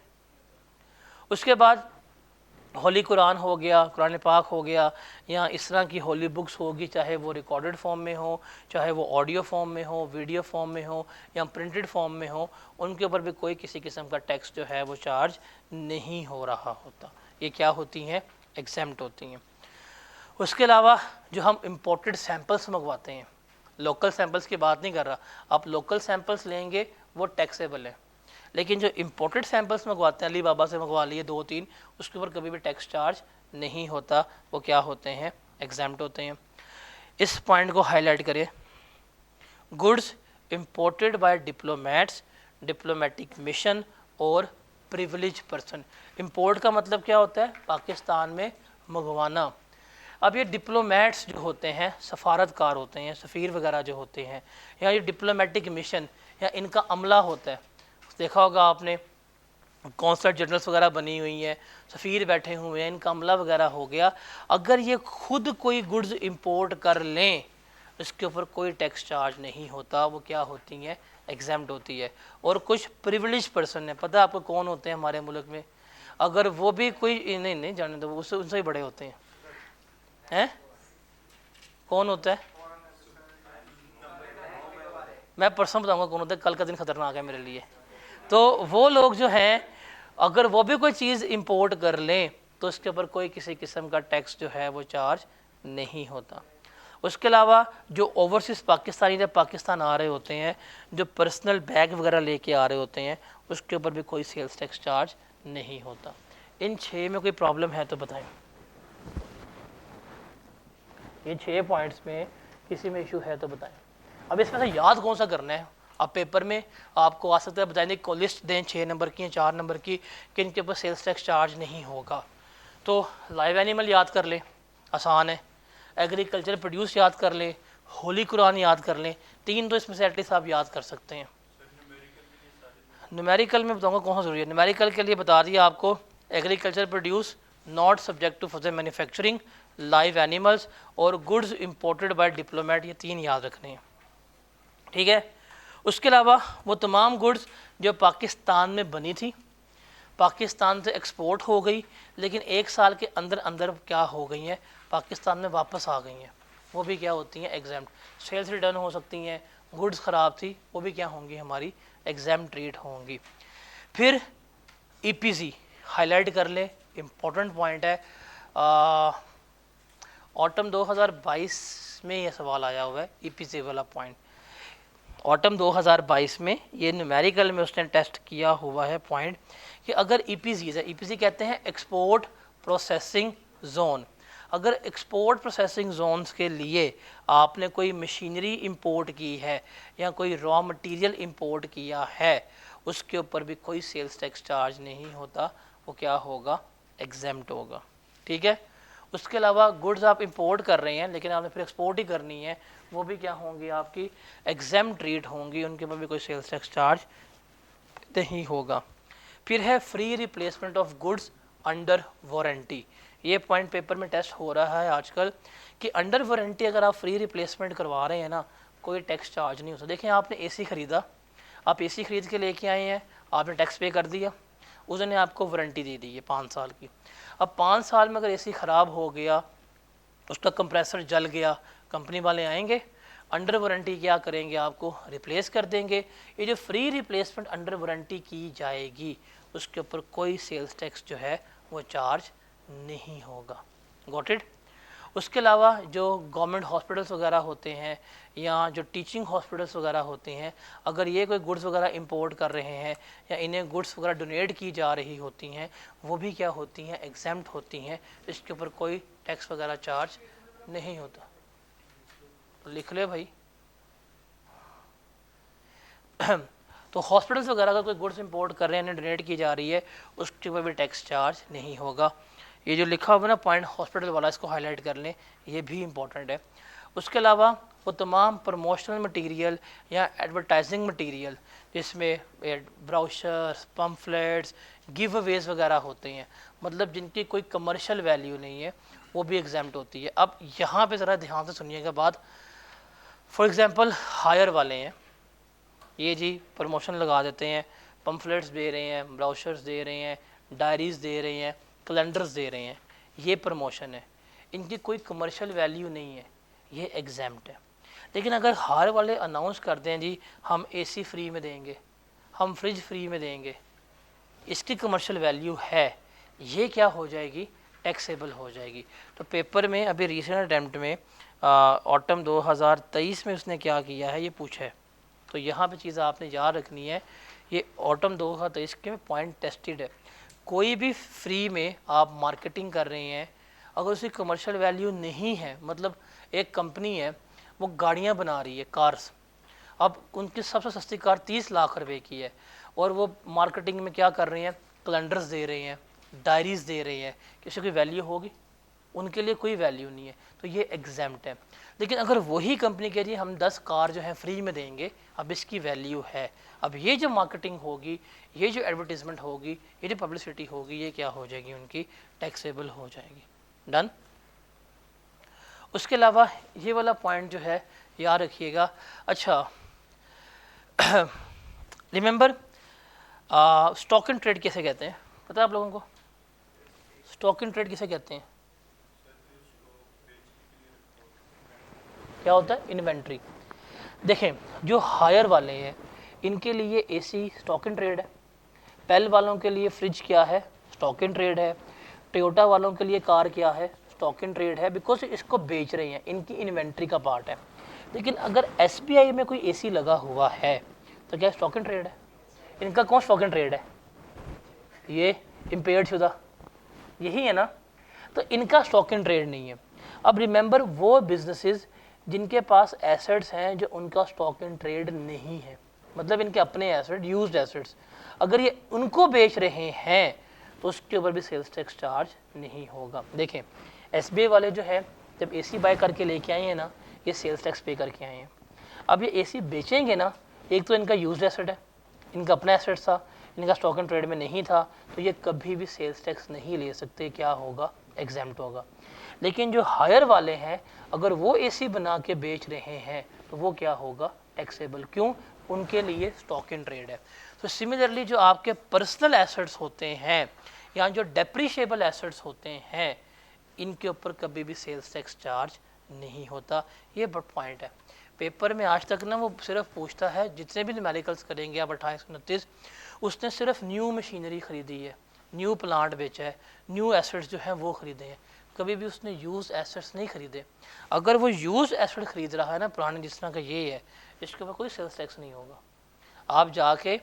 उसके बाद होली कुरान हो गया, कुरान पाक हो गया, या इस तरह की होली बुक्स होगी, चाहे वो रिकॉर्डेड फॉर्म में हो, चाहे वो ऑडियो फॉर्म में हो, वीडियो फॉर्म में हो, या प्रिंटेड फॉर्म में हो, उनके ऊपर भी कोई किसी किस्म का टैक्स जो है वो चार्ज नहीं हो रहा होता। ये क्या होती हैं, एग्जेम्प्ट होती हैं। उसके अलावा जो हम इम्पोर्टेड सैम्पल्स मंगवाते हैं, लोकल सैम्पल्स की बात नहीं कर रहा, आप लोकल सैम्पल्स लेंगे वो टैक्सेबल है, लेकिन जो इम्पोर्टेड सैम्पल्स मंगवाते हैं, अली बाबा से मंगवा लिए 2-3, उसके ऊपर कभी भी टैक्स चार्ज नहीं होता, वो क्या होते हैं, एग्जाम्प्ट होते हैं। इस पॉइंट को हाईलाइट करें, goods imported bye diplomats, diplomatic mission और प्रिविलेज पर्सन। इम्पोर्ट का मतलब क्या होता है, पाकिस्तान में मंगवाना। अब ये डिप्लोमेट्स जो होते हैं, सफारतकार होते हैं, सफ़ीर वगैरह जो होते हैं, या ये डिप्लोमेटिक मिशन या इनका अमला होता है, देखा होगा आपने कॉन्सर्ट जनरल्स वगैरह बनी हुई हैं, सफ़ीर बैठे हुए हैं, इनका अमला वगैरह हो गया। अगर ये खुद कोई गुड्स इंपोर्ट कर लें इसके ऊपर कोई टैक्स चार्ज नहीं होता, वो क्या होती हैं, एग्जाम्प्ट होती है। और कुछ प्रिविलेज पर्सन है, पता है आपको कौन होते हैं हमारे मुल्क में, अगर वो भी कोई नहीं जाने दो, उससे उनसे ही बड़े होते हैं कौन होता है, मैं परसों बताऊंगा कौन होता है, कल का दिन खतरनाक है मेरे लिए। तो वो लोग जो हैं अगर वो भी कोई चीज़ इंपोर्ट कर लें तो उसके ऊपर कोई किसी किस्म का टैक्स जो है वो चार्ज नहीं होता। उसके अलावा जो ओवरसीज़ पाकिस्तानी जब पाकिस्तान आ रहे होते हैं, जो पर्सनल बैग वगैरह लेके आ रहे होते हैं, उसके ऊपर भी कोई सेल्स टैक्स चार्ज नहीं होता। इन 6 में कोई प्रॉब्लम है तो बताएं, ये 6 पॉइंट्स में किसी में इशू है तो बताएं। अब इसमें से याद कौन सा करना है, अब पेपर में आपको आ सकता है बताएंगे को लिस्ट दें 6 नंबर की या 4 नंबर की कि इनके ऊपर सेल्स टैक्स चार्ज नहीं होगा। तो लाइव एनिमल याद कर लें, आसान है। एग्रीकल्चर प्रोड्यूस याद कर लें, होली कुरान याद कर लें, 3 तो इसमें से एटलीस्ट आप याद कर सकते हैं। न्यूमेरिकल में बताऊंगा कौन सा जरूरी है। न्यूमेरिकल के लिए बता दिया आपको, agriculture produce not subject to further manufacturing, live animals और गुड्स इंपोर्टेड बाय डिप्लोमेट, ये 3 याद रखने हैं, ठीक है। उसके अलावा वो तमाम गुड्स जो पाकिस्तान में बनी थी, पाकिस्तान से एक्सपोर्ट हो गई, लेकिन 1 साल के अंदर अंदर क्या हो गई हैं, पाकिस्तान में वापस आ गई हैं, वो भी क्या होती हैं, एग्जाम्प्ट। सेल्स रिटर्न हो सकती हैं, गुड्स ख़राब थी, वो भी क्या होंगी, हमारी एग्जाम्प्ट ट्रीट होंगी। फिर ईपीसी हाईलाइट कर ले, इम्पोर्टेंट पॉइंट है। ऑटम 2022 में ये सवाल आया हुआ है, ईपीसी वाला पॉइंट। ऑटम 2022 में ये न्यूमेरिकल में उसने टेस्ट किया हुआ है पॉइंट कि अगर ईपीसी है, ईपीसी कहते हैं एक्सपोर्ट प्रोसेसिंग जोन, अगर एक्सपोर्ट प्रोसेसिंग जोन्स के लिए आपने कोई मशीनरी इंपोर्ट की है या कोई रॉ मटेरियल इंपोर्ट किया है, उसके ऊपर भी कोई सेल्स टैक्स चार्ज नहीं होता, वो क्या होगा, एग्जेम्प्ट होगा, ठीक है। उसके अलावा गुड्स आप इंपोर्ट कर रहे हैं लेकिन आपने फिर एक्सपोर्ट ही करनी है, वो भी क्या होंगी, आपकी एग्जेम्प्ट ट्रीट होंगी, उनके ऊपर भी कोई सेल्स टैक्स चार्ज नहीं होगा। फिर है free replacement of goods under warranty. ये पॉइंट पेपर में टेस्ट हो रहा है आजकल कि अंडर वारंटी अगर आप फ्री रिप्लेसमेंट करवा रहे हैं ना, कोई टैक्स चार्ज नहीं होता। देखें आपने एसी ख़रीदा, आप एसी ख़रीद के लेके आए हैं, आपने टैक्स पे कर दिया, उसने आपको वारंटी दे दी है 5 साल की। अब 5 साल में अगर एसी ख़राब हो गया, उसका कंप्रेसर जल गया, कंपनी वाले आएंगे, अंडर वारंटी क्या करेंगे, आपको रिप्लेस कर देंगे। ये जो फ्री रिप्लेसमेंट अंडर वारंटी की जाएगी उसके ऊपर कोई सेल्स टैक्स जो है वो चार्ज नहीं होगा। Got it. उसके अलावा जो गवर्नमेंट हॉस्पिटल्स वगैरह होते हैं या जो टीचिंग हॉस्पिटल्स वगैरह होते हैं, अगर ये कोई गुड्स वगैरह इंपोर्ट कर रहे हैं या इन्हें गुड्स वगैरह डोनेट की जा रही होती हैं, वो भी क्या होती हैं, एग्जेम्प्ट होती हैं, इसके ऊपर कोई टैक्स वगैरह चार्ज नहीं होता। तो लिख ले भाई। तो हॉस्पिटल्स वगैरह का कोई गुड्स इंपोर्ट कर रहे हैं, डोनेट की जा रही है, उसके ऊपर भी टैक्स चार्ज नहीं होगा। ये जो लिखा हुआ ना पॉइंट हॉस्पिटल वाला, इसको हाईलाइट कर लें, ये भी इंपॉर्टेंट है। उसके अलावा वो तमाम प्रमोशनल मटेरियल या एडवर्टाइजिंग मटेरियल जिसमें ब्राउशर्स, पम्फलेट्स, गिव अवेज वगैरह होते हैं, मतलब जिनकी कोई कमर्शियल वैल्यू नहीं है, वो भी एग्जाम्प्ट होती है। अब यहाँ पे ज़रा ध्यान से सुनिएगा बात। फॉर एग्ज़ाम्पल हायर वाले हैं, ये जी प्रमोशन लगा देते हैं, पम्फलेट्स दे रहे हैं, ब्राउशर्स दे रहे हैं, डायरीज़ दे रहे हैं, कैलेंडर्स दे रहे हैं, ये प्रमोशन है, इनकी कोई कमर्शियल वैल्यू नहीं है, ये एग्जाम्प्ट है। लेकिन अगर हायर वाले अनाउंस कर दें जी हम एसी फ्री में देंगे, हम फ्रिज फ्री में देंगे, इसकी कमर्शियल वैल्यू है, ये क्या हो जाएगी, टैक्सेबल हो जाएगी। तो पेपर में अभी रिसेंट अटैम्प्ट में ऑटम 2023 में उसने क्या किया है, ये पूछा है। तो यहाँ पे चीज़ आपने याद रखनी है, ये ऑटम 2023 के में पॉइंट टेस्टेड है। कोई भी फ्री में आप मार्केटिंग कर रहे हैं, अगर उसकी कमर्शियल वैल्यू नहीं है, मतलब एक कंपनी है वो गाड़ियाँ बना रही है, कार्स, अब उनकी सबसे सस्ती कार 30 लाख रुपए की है और वो मार्केटिंग में क्या कर रहे हैं, कैलेंडर्स दे रहे हैं, डायरीज़ दे रहे हैं, किसी की वैल्यू होगी, उनके लिए कोई वैल्यू नहीं है, तो ये एग्जैम्प्ट है। लेकिन अगर वही कंपनी कह रही है हम 10 कार जो है फ्री में देंगे, अब इसकी वैल्यू है। अब ये जो मार्केटिंग होगी, ये जो एडवर्टीजमेंट होगी, ये जो पब्लिसिटी होगी, ये क्या हो जाएगी, उनकी टैक्सेबल हो जाएगी। डन। उसके अलावा ये वाला पॉइंट जो है याद रखिएगा। अच्छा रिमेंबर स्टॉक एंड ट्रेड किसे कहते हैं, पता है आप लोगों को? स्टॉक एंड ट्रेड किसे कहते हैं? क्या होता है? इन्वेंट्री। देखें, जो हायर वाले हैं इनके लिए एसी स्टॉक एंड ट्रेड है, पेल वालों के लिए फ्रिज क्या है, स्टॉक एंड ट्रेड है, टोयोटा वालों के लिए कार क्या है, स्टॉक एंड ट्रेड है, बिकॉज इसको बेच रहे हैं, इनकी इन्वेंट्री का पार्ट है। लेकिन अगर एसबीआई में कोई एसी लगा हुआ है तो क्या स्टॉक एंड ट्रेड है? इनका कौन स्टॉक एंड ट्रेड है? ये इम्पेयर्ड शुदा, यही है ना, तो इनका स्टॉक एंड ट्रेड नहीं है। अब रिमेंबर वो बिजनेसेस जिनके पास एसेट्स हैं जो उनका स्टॉक एंड ट्रेड नहीं है, मतलब इनके अपने एसेट, यूज्ड एसेट्स, अगर ये उनको बेच रहे हैं तो उसके ऊपर भी सेल्स टैक्स चार्ज नहीं होगा। देखें, एसबीआई वाले जो है जब एसी बाय करके लेके आए हैं ना, ये सेल्स टैक्स पे करके आए हैं। अब ये एसी बेचेंगे ना, एक तो इनका यूज्ड एसेट है, इनका अपना एसेट था, इनका स्टॉक एंड ट्रेड में नहीं था, तो ये कभी भी सेल्स टैक्स नहीं ले सकते, क्या होगा, एग्जैम्प्ट होगा। लेकिन जो हायर वाले हैं अगर वो एसी बना के बेच रहे हैं तो वो क्या होगा, टैक्सेबल। क्यों? उनके लिए स्टॉक एंड ट्रेड है। तो सिमिलरली जो आपके पर्सनल एसेट्स होते हैं या जो डेप्रिशिएबल एसेट्स होते हैं, इनके ऊपर कभी भी सेल्स टैक्स चार्ज नहीं होता। ये बट पॉइंट है। पेपर में आज तक ना वो सिर्फ पूछता है, जितने भी न्यूमेरिकल्स करेंगे आप 2829, उसने सिर्फ न्यू मशीनरी खरीदी है, न्यू प्लांट बेचा है, न्यू एसेट्स जो हैं वो खरीदे हैं, कभी भी उसने यूज एसेट्स नहीं खरीदे। अगर वो यूज एसेट खरीद रहा है ना, पुराने जिस तरह का ये है, इसके ऊपर कोई सेल्स टैक्स नहीं होगा। आप जाके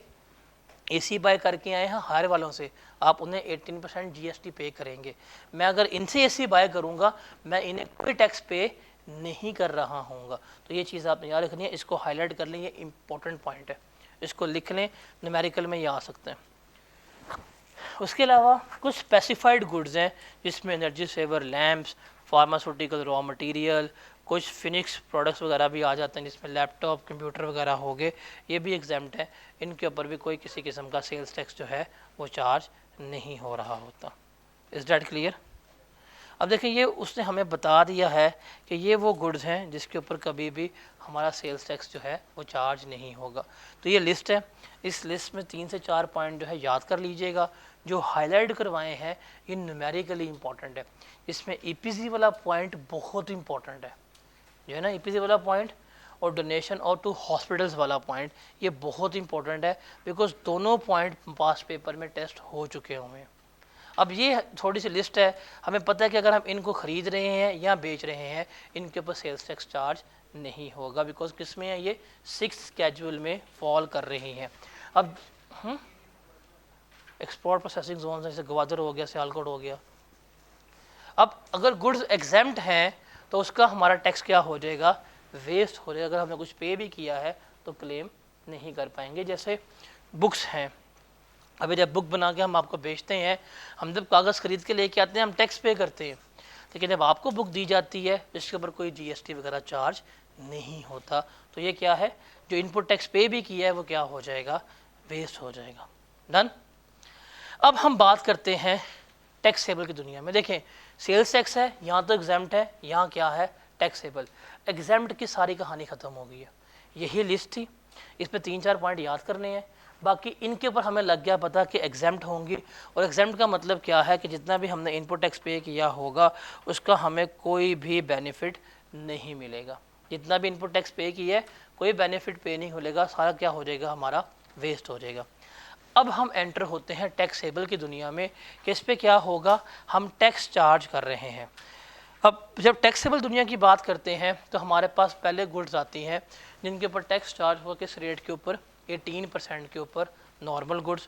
एसी बाय करके आए हैं हायर वालों से, आप उन्हें 18% जीएसटी पे करेंगे। मैं अगर इनसे एसी बाय करूंगा, मैं इन्हें कोई टैक्स पे नहीं कर रहा हूँगा। तो ये चीज़ आपने याद रखनी है, इसको हाईलाइट कर लें, ये इंपॉर्टेंट पॉइंट है, इसको लिख लें, न्यूमेरिकल में ये आ सकते हैं। उसके अलावा कुछ स्पेसिफाइड गुड्स हैं जिसमें energy saver lamps, pharmaceutical raw material, कुछ फिनिक्स प्रोडक्ट्स वगैरह भी आ जाते हैं, जिसमें लैपटॉप कंप्यूटर वगैरह हो गए, ये भी एग्जाम्प्ट है। इनके ऊपर भी कोई किसी किस्म का सेल्स टैक्स जो है वो चार्ज नहीं हो रहा होता। Is that clear? अब देखिए, ये उसने हमें बता दिया है कि ये वो गुड्स हैं जिसके ऊपर कभी भी हमारा सेल्स टैक्स जो है वो चार्ज नहीं होगा। तो ये लिस्ट है, इस लिस्ट में 3 से 4 पॉइंट जो है याद कर लीजिएगा। जो हाईलाइट करवाए हैं ये न्यूमेरिकली इंपॉर्टेंट है। इसमें ईपीसी वाला पॉइंट बहुत इंपॉर्टेंट है, जो है ना, ईपीसी वाला पॉइंट और डोनेशन और टू हॉस्पिटल्स वाला पॉइंट, ये बहुत इंपॉर्टेंट है, बिकॉज दोनों पॉइंट पास पेपर में टेस्ट हो चुके हुए हैं। अब ये थोड़ी सी लिस्ट है, हमें पता है कि अगर हम इनको खरीद रहे हैं या बेच रहे हैं, इनके ऊपर सेल्स टैक्स चार्ज नहीं होगा, बिकॉज किस में है, ये 6 स्केड्यूल में फॉल कर रही हैं। अब एक्सपोर्ट प्रोसेसिंग जोन, जैसे ग्वादर हो गया, सियालकोट हो गया। अब अगर गुड्स एग्जेम्प्ट हैं तो उसका हमारा टैक्स क्या हो जाएगा, वेस्ट हो जाएगा। अगर हमने कुछ पे भी किया है तो क्लेम नहीं कर पाएंगे। जैसे बुक्स हैं, अभी जब बुक बना के हम आपको बेचते हैं, हम जब कागज़ खरीद के लेके आते हैं हम टैक्स पे करते हैं, लेकिन जब आपको बुक दी जाती है इसके ऊपर कोई जीएसटी वगैरह चार्ज नहीं होता। तो ये क्या है, जो इनपुट टैक्स पे भी किया है वो क्या हो जाएगा, वेस्ट हो जाएगा। डन। अब हम बात करते हैं टैक्सेबल की दुनिया में। देखें, सेल्स टैक्स है, यहाँ तो एग्जाम्प्ट है, यहाँ क्या है, टैक्सेबल। एग्जाम्प्ट की सारी कहानी ख़त्म हो गई है। यही लिस्ट थी, इस पर 3-4 पॉइंट याद करने हैं। बाकी इनके ऊपर हमें लग गया पता कि एग्जाम्प्ट होंगी, और एग्जाम्प्ट का मतलब क्या है कि जितना भी हमने इनपुट टैक्स पे किया होगा उसका हमें कोई भी बेनिफिट नहीं मिलेगा। जितना भी इनपुट टैक्स पे किया है कोई बेनिफिट पे नहीं मिलेगा, सारा क्या हो जाएगा, हमारा वेस्ट हो जाएगा। अब हम एंटर होते हैं टैक्सेबल की दुनिया में कि इस पर क्या होगा, हम टैक्स चार्ज कर रहे हैं। अब जब टैक्सेबल दुनिया की बात करते हैं तो हमारे पास पहले गुड्स आती हैं जिनके ऊपर टैक्स चार्ज होगा, किस रेट के ऊपर, 18% के ऊपर, नॉर्मल गुड्स।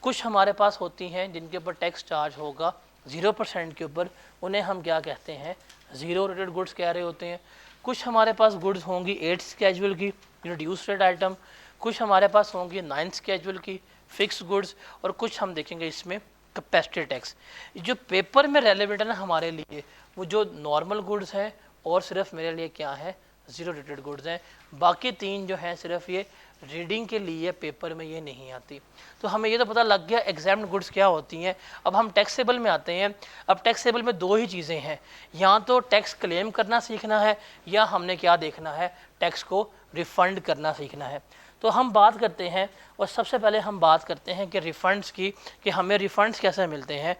कुछ हमारे पास होती हैं जिनके ऊपर टैक्स चार्ज होगा 0% के ऊपर, उन्हें हम क्या कहते हैं, ज़ीरो रेटेड गुड्स कह रहे होते हैं। कुछ हमारे पास गुड्स होंगी 8 स्केड्यूल की, रिड्यूस रेट आइटम। कुछ हमारे पास होंगी 9 स्केड्यूल की, फिक्स गुड्स। और कुछ हम देखेंगे इसमें कैपेसिटी टैक्स। जो पेपर में रेलेवेंट है ना हमारे लिए, वो जो नॉर्मल गुड्स हैं और सिर्फ मेरे लिए क्या है, ज़ीरो रेटेड गुड्स हैं। बाकी तीन जो हैं सिर्फ ये रीडिंग के लिए, पेपर में ये नहीं आती। तो हमें ये तो पता लग गया एग्जाम्ड गुड्स क्या होती हैं। अब हम टैक्सेबल में आते हैं। अब टैक्सेबल में दो ही चीज़ें हैं, या तो टैक्स क्लेम करना सीखना है, या हमने क्या देखना है, टैक्स को रिफ़ंड करना सीखना है। तो हम बात करते हैं, और सबसे पहले हम बात करते हैं कि रिफ़ंड्स की, कि हमें रिफ़ंड्स कैसे मिलते हैं।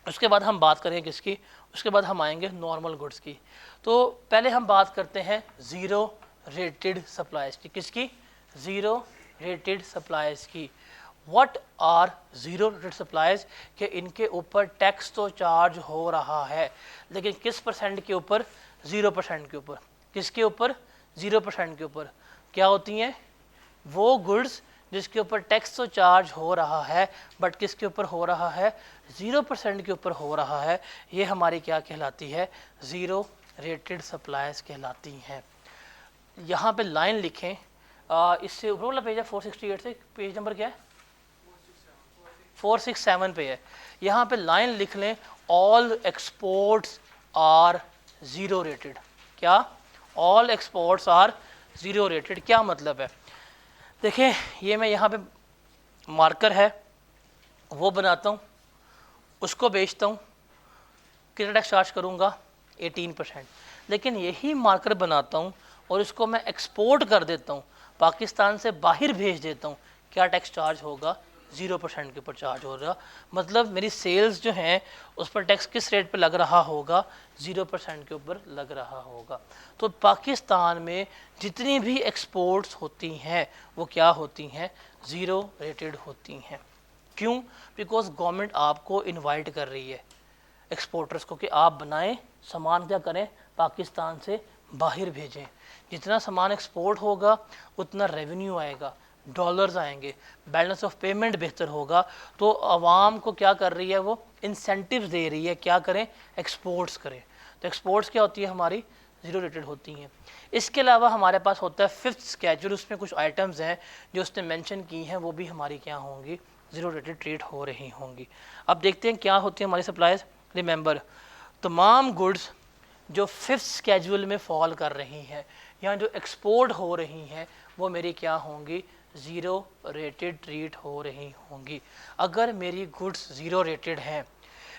उसके बाद हम बात करेंगे किसकी, उसके बाद हम आएंगे नॉर्मल गुड्स की। तो पहले हम बात करते हैं ज़ीरो रेटेड सप्लाईज की। किसकी? ज़ीरो रेटेड सप्लाईज की। What are zero rated supplies? कि इनके ऊपर टैक्स तो चार्ज हो रहा है, लेकिन किस परसेंट के ऊपर? 0% के ऊपर। किसके ऊपर? 0% के ऊपर। क्या होती हैं वो गुड्स जिसके ऊपर टैक्स तो चार्ज हो रहा है, बट किसके ऊपर हो रहा है? 0% के ऊपर हो रहा है। ये हमारी क्या कहलाती है? ज़ीरो रेटेड सप्लाईज कहलाती हैं। यहाँ पे लाइन लिखें, इससे ऊपर वाला पेज है 468 से, पेज नंबर क्या है? 467 पे है। यहाँ पे लाइन लिख लें, all exports are zero rated. क्या? All exports are zero rated. क्या मतलब है? देखें, ये मैं यहाँ पे मार्कर है वो बनाता हूँ, उसको बेचता हूँ, कितना टैक्स चार्ज करूँगा? 18%। लेकिन यही मार्कर बनाता हूँ और इसको मैं एक्सपोर्ट कर देता हूँ, पाकिस्तान से बाहर भेज देता हूँ, क्या टैक्स चार्ज होगा? 0% के ऊपर चार्ज होगा। मतलब मेरी सेल्स जो हैं उस पर टैक्स किस रेट पे लग रहा होगा? 0% के ऊपर लग रहा होगा। तो पाकिस्तान में जितनी भी एक्सपोर्ट्स होती हैं वो क्या होती हैं? ज़ीरो रेटेड होती हैं। क्यों? बिकॉज गवर्नमेंट आपको इनवाइट कर रही है एक्सपोर्टर्स को कि आप बनाएं, सामान क्या करें, पाकिस्तान से बाहर भेजें। जितना सामान एक्सपोर्ट होगा उतना रेवेन्यू आएगा, डॉलर्स आएंगे, बैलेंस ऑफ पेमेंट बेहतर होगा। तो आवाम को क्या कर रही है? वो इंसेंटिव्स दे रही है, क्या करें? एक्सपोर्ट्स करें। तो एक्सपोर्ट्स क्या होती है? हमारी ज़ीरो रेटेड होती हैं। इसके अलावा हमारे पास होता है फिफ्थ स्केड्यूल, उसमें कुछ आइटम्स हैं जो उसने मेंशन की हैं, वो भी हमारी क्या होंगी? ज़ीरो रेटेड ट्रीट हो रही होंगी। अब देखते हैं क्या होती है हमारी सप्लाईज। रिमेंबर, तमाम गुड्स जो फिफ्थ स्केड्यूल में फॉल कर रही हैं या जो एक्सपोर्ट हो रही हैं वो मेरी क्या होंगी? ज़ीरो रेटेड ट्रीट हो रही होंगी। अगर मेरी गुड्स ज़ीरो रेटेड हैं,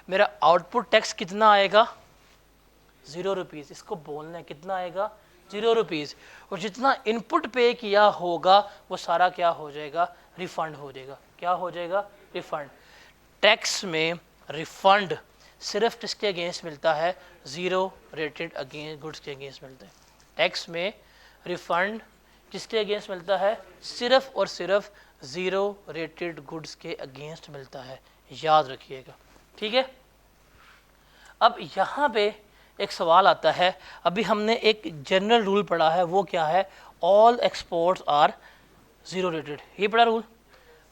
मेरा आउटपुट टैक्स कितना आएगा? 0 रुपीज़। इसको बोलना है कितना आएगा? 0 रुपीज़। और जितना इनपुट पे किया होगा वो सारा क्या हो जाएगा? रिफ़ंड हो जाएगा। क्या हो जाएगा? रिफ़ंड। टैक्स में रिफ़ंड सिर्फ किसके अगेंस्ट मिलता है? ज़ीरो रेटेड अगेंस्ट गुड्स के अगेंस्ट मिलता है। टैक्स में रिफ़ंड किसके अगेंस्ट मिलता है? सिर्फ और सिर्फ ज़ीरो रेटेड गुड्स के अगेंस्ट मिलता है। याद रखिएगा, ठीक है। अब यहाँ पे एक सवाल आता है, अभी हमने एक जनरल रूल पढ़ा है, वो क्या है? All exports are zero rated. ये पढ़ा रूल।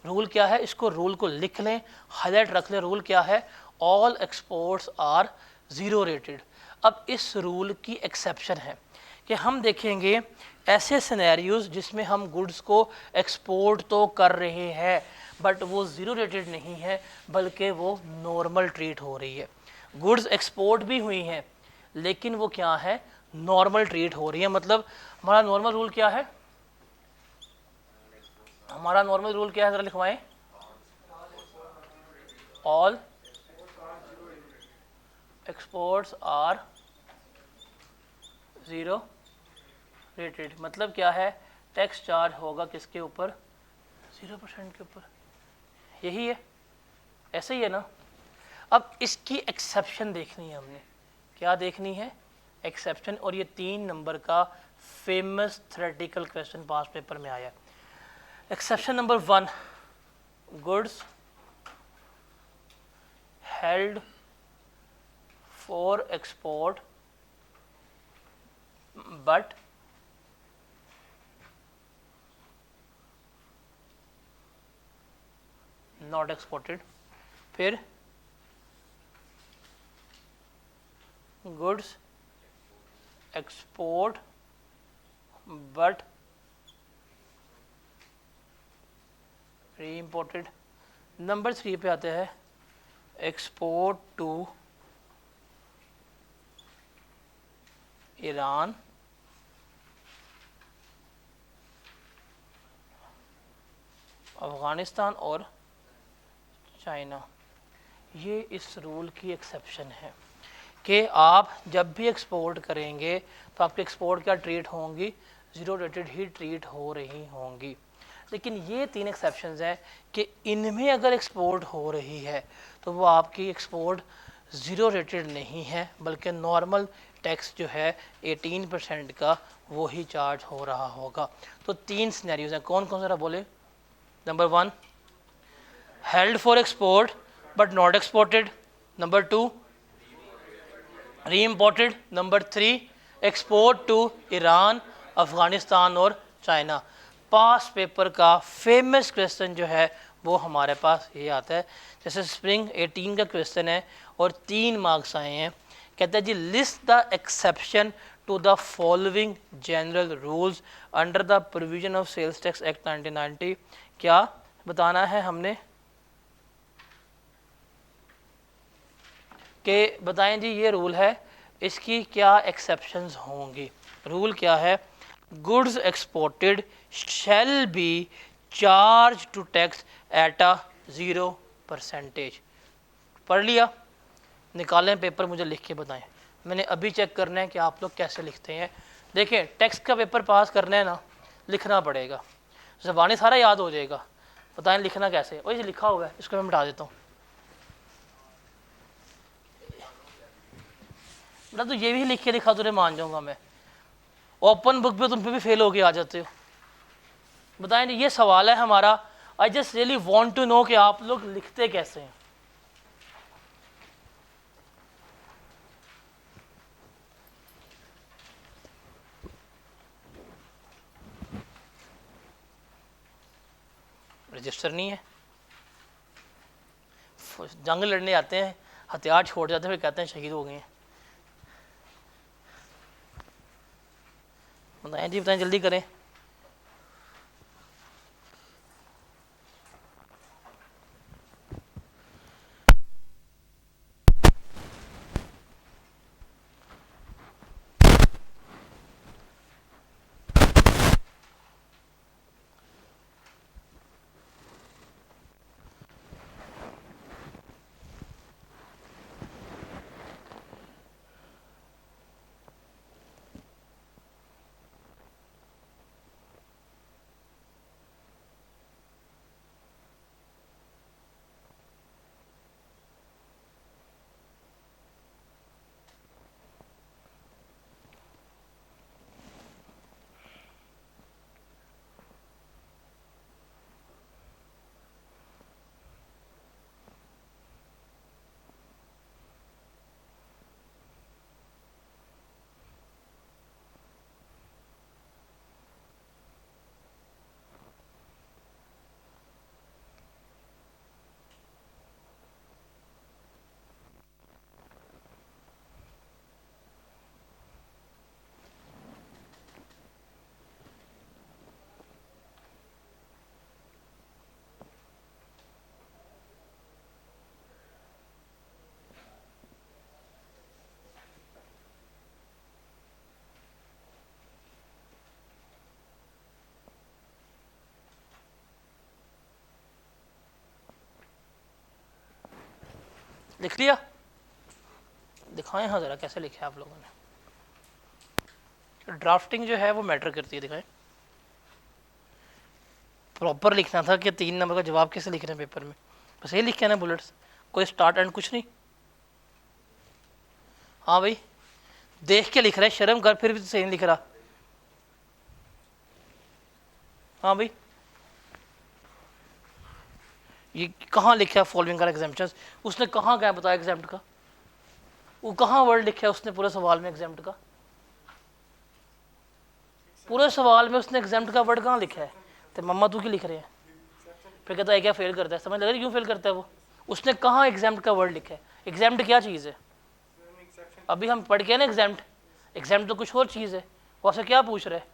रूल क्या है? इसको रूल को लिख लें, हाईलाइट रख लें। रूल क्या है? All exports are zero rated. अब इस रूल की एक्सेप्शन है कि हम देखेंगे ऐसे सिनेरियोज जिसमें हम गुड्स को एक्सपोर्ट तो कर रहे हैं बट वो ज़ीरो रेटेड नहीं है, बल्कि वो नॉर्मल ट्रीट हो रही है। गुड्स एक्सपोर्ट भी हुई हैं लेकिन वो क्या है? नॉर्मल ट्रीट हो रही है। मतलब हमारा नॉर्मल रूल क्या है? हमारा नॉर्मल रूल क्या है? जरा लिखवाएं। All exports are zero rated. मतलब क्या है? टैक्स चार्ज होगा किसके ऊपर? 0% के ऊपर। यही है, ऐसे ही है ना। अब इसकी एक्सेप्शन देखनी है हमने। क्या देखनी है? एक्सेप्शन। और ये 3 नंबर का फेमस थ्योरेटिकल क्वेश्चन पास पेपर में आया। Exception number 1, goods held for export but not exported. फिर गुड्स एक्सपोर्ट बट री इम्पोर्टेड। नंबर 3 पे आते हैं एक्सपोर्ट टू ईरान, अफ़गानिस्तान और चाइना। ये इस रूल की एक्सेप्शन है कि आप जब भी एक्सपोर्ट करेंगे तो आपके एक्सपोर्ट क्या ट्रीट होंगी, ज़ीरो रेटेड ही ट्रीट हो रही होंगी। लेकिन ये 3 एक्सेप्शंस हैं कि इनमें अगर एक्सपोर्ट हो रही है तो वो आपकी एक्सपोर्ट ज़ीरो रेटेड नहीं है, बल्कि नॉर्मल टैक्स जो है 18% का वो ही चार्ज हो रहा होगा। तो 3 सिनेरियोज हैं, कौन कौन सा बोले। Number 1, held for export but not exported. Number 2, reimported. Number 3, export to Iran, Afghanistan और चाइना। पास पेपर का फेमस क्वेश्चन जो है वो हमारे पास ये आता है, जैसे स्प्रिंग 18 का क्वेश्चन है और 3 मार्क्स आए हैं। कहता है जी list the exception to the following general rules under the provision of sales tax act 1990। क्या बताना है हमने कि बताएं जी ये रूल है, इसकी क्या एक्सेप्शंस होंगी। रूल क्या है, goods exported shall be charge to tax at a 0%। पढ़ लिया, निकालें पेपर, मुझे लिख के बताएं। मैंने अभी चेक करना है कि आप लोग कैसे लिखते हैं। देखें टैक्स का पेपर पास करना है ना, लिखना पड़ेगा, ज़बानी सारा याद हो जाएगा। बताएं लिखना कैसे। और ये लिखा हुआ है, इसको मैं मिटा देता हूँ। बेटा तो ये भी लिख के दिखा, तुझे मान जाऊंगा मैं। ओपन बुक पे तुम पे भी फेल होके आ जाते हो। बताएं ये सवाल है हमारा। I just really want to know कि आप लोग लिखते कैसे हैं। रजिस्टर नहीं है, जंग लड़ने आते हैं, हथियार छोड़ जाते हैं, फिर कहते हैं शहीद हो गए हैं। बताएं जी, बताएं जल्दी करें। लिख लिया, दिखाएं हाँ ज़रा कैसे लिखे आप लोगों ने। ड्राफ्टिंग जो है वो मैटर करती है, दिखाएं। प्रॉपर लिखना था कि 3 नंबर का जवाब कैसे लिख रहे हैं पेपर में, बस ये लिख के ना बुलेट्स, कोई स्टार्ट एंड कुछ नहीं। हाँ भाई देख के लिख रहा है, शर्म कर, फिर भी तो सही नहीं लिख रहा। हाँ भाई ये कहाँ लिखा है फॉलोइंग का एग्जाम्पशंस, उसने कहाँ क्या बताया एग्जाम्प्ट का, वो कहाँ वर्ड लिखा है उसने पूरे सवाल में एग्जाम्प्ट का, पूरे सवाल में उसने एग्जाम्प्ट का वर्ड कहाँ लिखा है। तो मम्मा तू क्यों लिख रहे हैं, फिर कहता है क्या फेल करता है, समझ लग रही क्यों फेल करता है वो। उसने कहाँ एग्जाम्प्ट का वर्ड लिखा है। एग्जाम्प्ट क्या चीज़ है, अभी हम पढ़ के ना एग्जाम्प्ट, एग्जाम्प्ट तो कुछ और चीज़ है। वो आपसे क्या पूछ रहा है,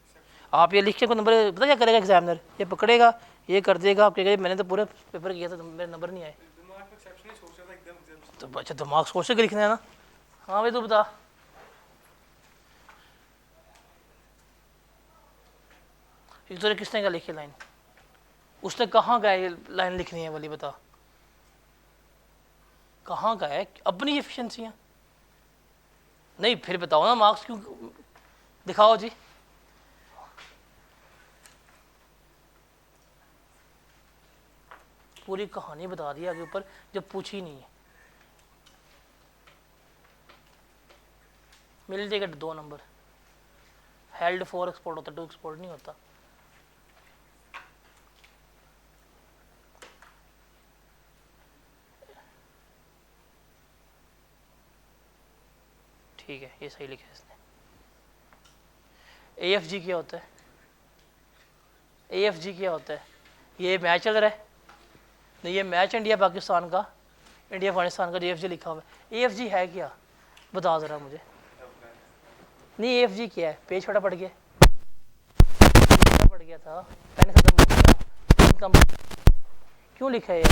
आप ये लिख के कोई नंबर पता क्या करेगा एग्जामिनर, ये पकड़ेगा, ये कर देगा, आप कहेगा मैंने तो पूरे पेपर किया था, मेरे नंबर नहीं आए। तो अच्छा दिमाग सोच के लिखना है ना। हाँ भाई तू बता, एक तो किसने क्या लिखी लाइन, उसने कहाँ का है लाइन लिखनी है वाली, बता कहाँ का है, अपनी एफिशिएंसियाँ नहीं, फिर बताओ ना मार्क्स क्यों, दिखाओ जी। पूरी कहानी बता दी आगे ऊपर जब पूछी नहीं है। मिल जाएगा 2 नंबर, हेल्ड 4 एक्सपोर्ट होता, 2 एक्सपोर्ट नहीं होता। ठीक है, ये सही लिखा है इसने। AFG क्या होता है, AFG क्या होता है, ये मैच चल रहा है नहीं, ये मैच इंडिया पाकिस्तान का, इंडिया अफगानिस्तान का, AFG लिखा हुआ है। AFG है क्या, बता ज़रा मुझे। नहीं AFG क्या है, पेज छोटा पड़ गया, पड़ गया था, पेन खत्म हो गया, कम क्यों लिखा है ये?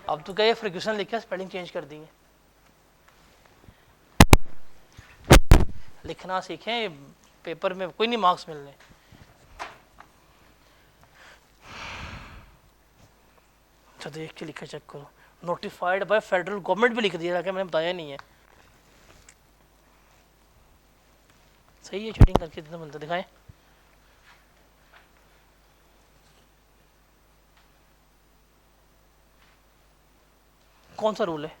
अब तो क्या ये फ्रिक्शन लिखा है, स्पेलिंग चेंज कर दी है। लिखना सीखें, पेपर में कोई नहीं मार्क्स मिलने। अच्छा देख के लिखा, चेक करो, नोटिफाइड बाय फेडरल गवर्नमेंट भी लिख दिया, मैंने बताया नहीं है। सही है, चीटिंग करके इतना बनता, दिखाएं। कौन सा रूल है,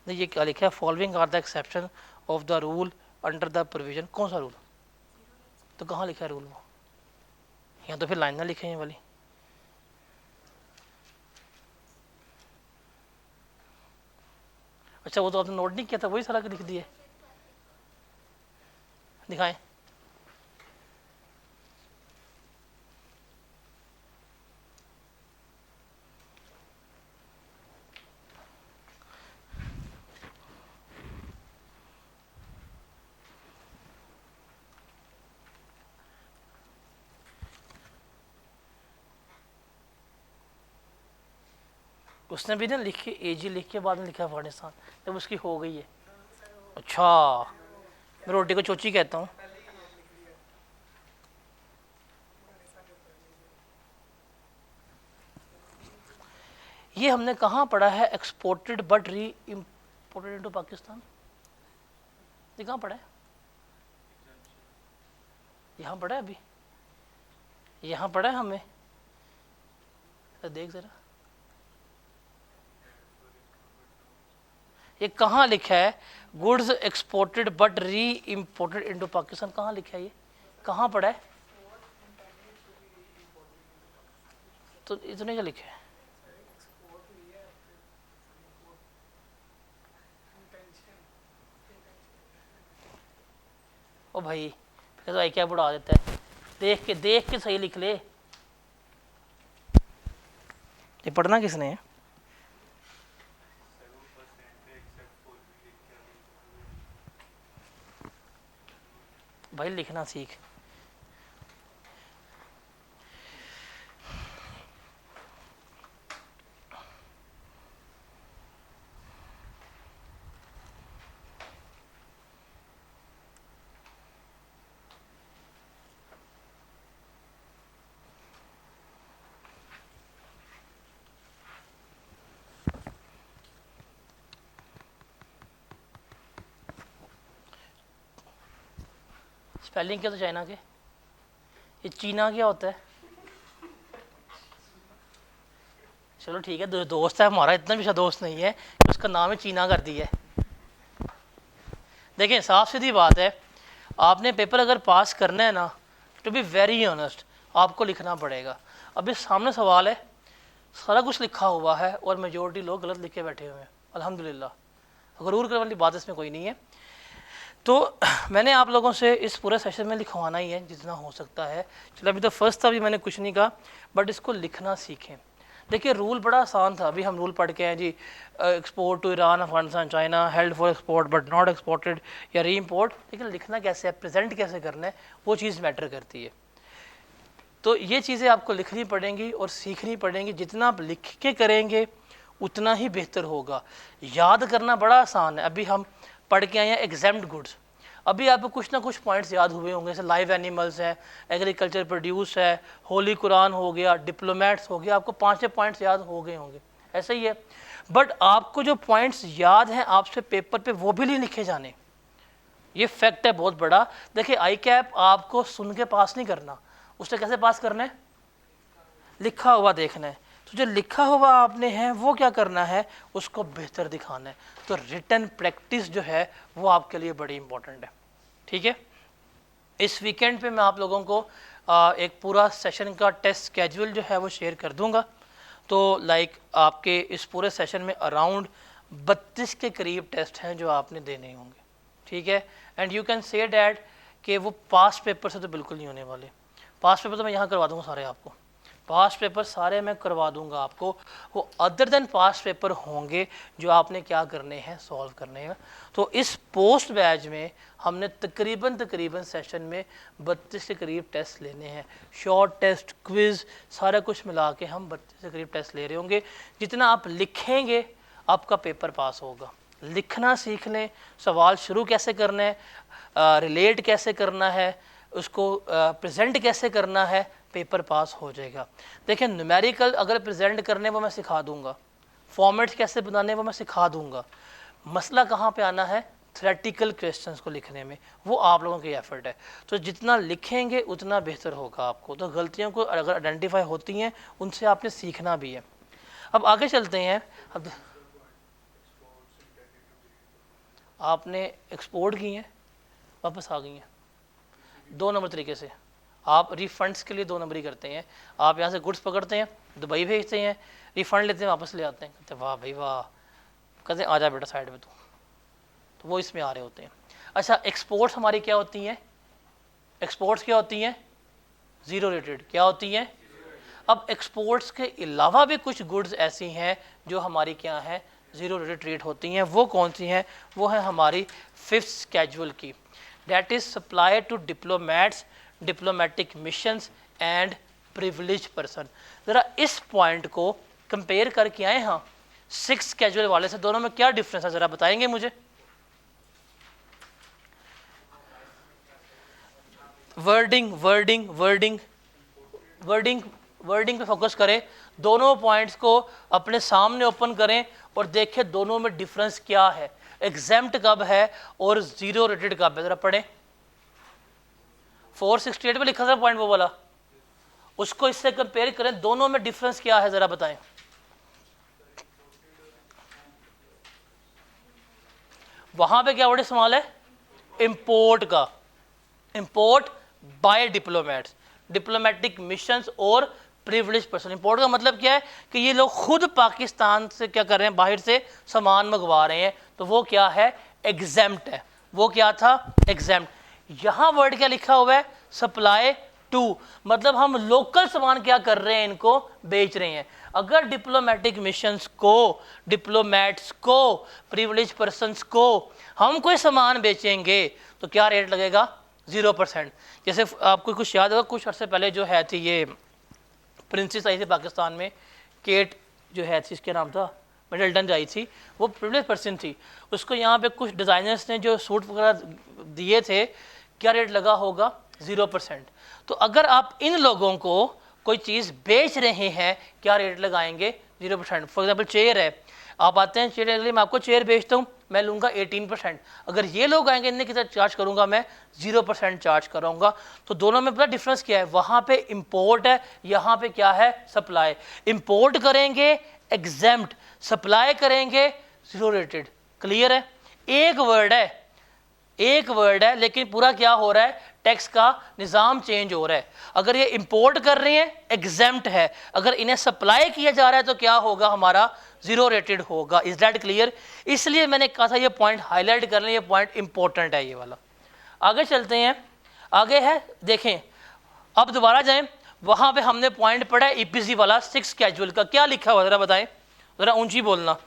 नहीं ये क्या लिखा है, following are the exception of the rule under the provision, कौन सा रूल, तो कहाँ लिखा है रूल वो, यहाँ तो फिर लाइन ना लिखे हैं वाली। अच्छा वो तो आपने नोट नहीं किया था, वही सारा लिख दिए, दिखाएं। उसने भी ना लिख के AG लिख के बाद में लिखा अफगानिस्तान, जब उसकी हो गई है। अच्छा मैं रोटी को चोची कहता हूँ। ये हमने कहाँ पढ़ा है, एक्सपोर्टेड बट री इम्पोर्टेड इनटू पाकिस्तान, ये कहाँ पढ़ा है, यहाँ पढ़ा है, अभी यहाँ पढ़ा है हमें, तो देख जरा ये कहाँ लिखा है, गुड्स एक्सपोर्टेड बट री इम्पोर्टेड इनटू पाकिस्तान, कहाँ लिखा है ये, कहाँ पढ़ा है, तो इतने का लिखा है। ओ भाई फिर तो आई क्या बुढ़ा देता है, देख के सही लिख ले, ये पढ़ना किसने है। भाई लिखना सीख, स्पेलिंग क्या तो चाइना के, ये चीना क्या होता है, चलो ठीक है, दोस्त है हमारा, इतना भी अच्छा दोस्त नहीं है कि उसका नाम है चीना कर दिया है। देखें साफ सीधी बात है, आपने पेपर अगर पास करना है ना, टू बी वेरी ऑनेस्ट आपको लिखना पड़ेगा। अभी सामने सवाल है, सारा कुछ लिखा हुआ है और मेजोरिटी लोग गलत लिख के बैठे हुए हैं, अल्हम्दुलिल्लाह गरूर करने वाली बात इसमें कोई नहीं है। तो मैंने आप लोगों से इस पूरे सेशन में लिखवाना ही है जितना हो सकता है। चलो अभी तो फर्स्ट था, अभी मैंने कुछ नहीं कहा, बट इसको लिखना सीखें। देखिए रूल बड़ा आसान था, अभी हम रूल पढ़ के हैं जी, export to Iran Afghanistan China, held for export but not exported या री इम्पोर्ट, लेकिन लिखना कैसे है, प्रेजेंट कैसे करना है, वो चीज़ मैटर करती है। तो ये चीज़ें आपको लिखनी पड़ेंगी और सीखनी पड़ेंगी। जितना आप लिख के करेंगे उतना ही बेहतर होगा। याद करना बड़ा आसान है। अभी हम पढ़ के आए हैं एग्जाम्ड गुड्स, अभी आपको कुछ ना कुछ पॉइंट्स याद हुए होंगे, जैसे लाइव एनिमल्स है, एग्रीकल्चर प्रोड्यूस है, होली कुरान हो गया, डिप्लोमेट्स हो गया, आपको 5-6 पॉइंट्स याद हो गए होंगे, ऐसा ही है। बट आपको जो पॉइंट्स याद हैं आपसे पेपर पे वो भी नहीं लिखे जाने, ये फैक्ट है बहुत बड़ा। देखिए आई कैप आपको सुन के पास नहीं करना, उससे कैसे पास करना है, लिखा हुआ देखना है। तो जो लिखा हुआ आपने है वो क्या करना है, उसको बेहतर दिखाना है। तो रिटन प्रैक्टिस जो है वो आपके लिए बड़ी इंपॉर्टेंट है, ठीक है। इस वीकेंड पे मैं आप लोगों को एक पूरा सेशन का टेस्ट स्केड्यूल जो है वो शेयर कर दूंगा। तो लाइक आपके इस पूरे सेशन में अराउंड 32 के करीब टेस्ट हैं जो आपने देने होंगे, ठीक है। And you can say that कि वो पास पेपर से तो बिल्कुल नहीं होने वाले। पास पेपर तो मैं यहाँ करवा दूँगा सारे, आपको पास पेपर सारे मैं करवा दूंगा आपको। वो अदर देन पास पेपर होंगे जो आपने क्या करने हैं, सॉल्व करने हैं। तो इस पोस्ट बैच में हमने तकरीबन सेशन में 32 के करीब टेस्ट लेने हैं, शॉर्ट टेस्ट, क्विज, सारा कुछ मिला के हम 32 के करीब टेस्ट ले रहे होंगे। जितना आप लिखेंगे आपका पेपर पास होगा। लिखना सीख लें, सवाल शुरू कैसे करना है, रिलेट कैसे करना है, उसको प्रेजेंट कैसे करना है, पेपर पास हो जाएगा। देखिए न्यूमेरिकल अगर प्रेजेंट करने वो मैं सिखा दूंगा, फॉर्मेट्स कैसे बनाने वो मैं सिखा दूंगा। मसला कहाँ पे आना है, थ्योरेटिकल क्वेश्चंस को लिखने में, वो आप लोगों की एफर्ट है। तो जितना लिखेंगे उतना बेहतर होगा आपको। तो गलतियों को अगर आइडेंटिफाई होती हैं उनसे आपने सीखना भी है। अब आगे चलते हैं। अब आपने एक्सपोर्ट की हैं, वापस आ गई हैं 2 नंबर तरीके से। आप रिफंड्स के लिए 2 नंबर ही करते हैं। आप यहाँ से गुड्स पकड़ते हैं, दुबई भेजते हैं, रिफंड लेते हैं, वापस ले आते हैं, कहते हैं वाह भाई वाह, कहते हैं आ जा बेटा साइड में। तो वो इसमें आ रहे होते हैं। अच्छा, एक्सपोर्ट्स हमारी क्या होती हैं, एक्सपोर्ट्स क्या होती हैं, ज़ीरो रेटेड, क्या होती हैं। अब एक्सपोर्ट्स के अलावा भी कुछ गुड्स ऐसी हैं जो हमारी क्या है, ज़ीरो रेटेड रेट होती हैं। वो कौन सी हैं, वो है हमारी 5th स्केड्यूल की, that is supply to diplomats, diplomatic missions and privilege person. ज़रा इस पॉइंट को कंपेयर करके आए। हाँ, 6th स्केड्यूल वाले से दोनों में क्या डिफरेंस है, ज़रा बताएंगे मुझे। Wording wording wording wording wording पे फोकस करें। दोनों पॉइंट्स को अपने सामने ओपन करें और देखें दोनों में डिफरेंस क्या है, एग्जेम्प्ट कब है और ज़ीरो रेटेड कब है। ज़रा पढ़ें। 468 में लिखा था पॉइंट वो वाला, उसको इससे कंपेयर करें, दोनों में डिफरेंस क्या है, ज़रा बताएं। वहां पे क्या वर्ड इस्तेमाल है, इंपोर्ट का, import by diplomats, diplomatic missions और प्रिविलेज पर्सन। इंपोर्ट का मतलब क्या है कि ये लोग खुद पाकिस्तान से क्या कर रहे हैं, बाहर से सामान मंगवा रहे हैं, तो वो क्या है, एग्जेम्प्ट है। वो क्या था, एग्जेम्प्ट। यहाँ वर्ड क्या लिखा हुआ है, सप्लाई टू, मतलब हम लोकल सामान क्या कर रहे हैं, इनको बेच रहे हैं। अगर डिप्लोमेटिक मिशंस को, डिप्लोमेट्स को, प्रिविलेज पर्सन्स को हम कोई सामान बेचेंगे तो क्या रेट लगेगा, 0%। जैसे आपको कुछ याद होगा, कुछ अर्से पहले जो है थी ये प्रिंसेस आई थी पाकिस्तान में, केट जो है थी, इसके नाम था, मिडल्टन आई थी, वो प्रिविलेज पर्सन थी। उसको यहाँ पे कुछ डिज़ाइनर्स ने जो सूट वगैरह दिए थे, क्या रेट लगा होगा, 0%। तो अगर आप इन लोगों को कोई चीज़ बेच रहे हैं, क्या रेट लगाएंगे, 0%। फॉर एग्जाम्पल चेयर है, आप आते हैं चेयर के लिए, मैं आपको चेयर बेचता हूँ, मैं लूँगा 18%। अगर ये लोग आएंगे, इनने कितना चार्ज करूँगा, मैं 0% चार्ज करूँगा। तो दोनों में बड़ा डिफरेंस क्या है, वहाँ पे इंपोर्ट है, यहाँ पे क्या है, सप्लाई। इंपोर्ट करेंगे एग्जेम्प्ट, सप्लाई करेंगे ज़ीरो रेटेड। क्लियर है, एक वर्ड है, एक वर्ड है, लेकिन पूरा क्या हो रहा है, टैक्स का निज़ाम चेंज हो रहा है। अगर ये इंपोर्ट कर रहे हैं एग्जेम्प्ट है, अगर इन्हें सप्लाई किया जा रहा है तो क्या होगा, हमारा ज़ीरो रेटेड होगा। Is that clear. इसलिए मैंने कहा था ये पॉइंट हाईलाइट कर लें, ये पॉइंट इंपॉर्टेंट है ये वाला। आगे चलते हैं, आगे है, देखें अब दोबारा जाएं, वहाँ पे हमने पॉइंट पढ़ा है ईपीसी वाला 6th स्केड्यूल का, क्या लिखा हुआ ज़रा बताएं, ज़रा ऊंची बोलना।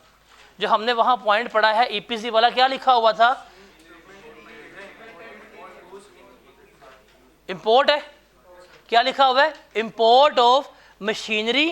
जो हमने वहाँ पॉइंट पढ़ा है ईपीसी वाला, क्या लिखा हुआ था, इंपोर्ट है, क्या लिखा हुआ है, import of machinery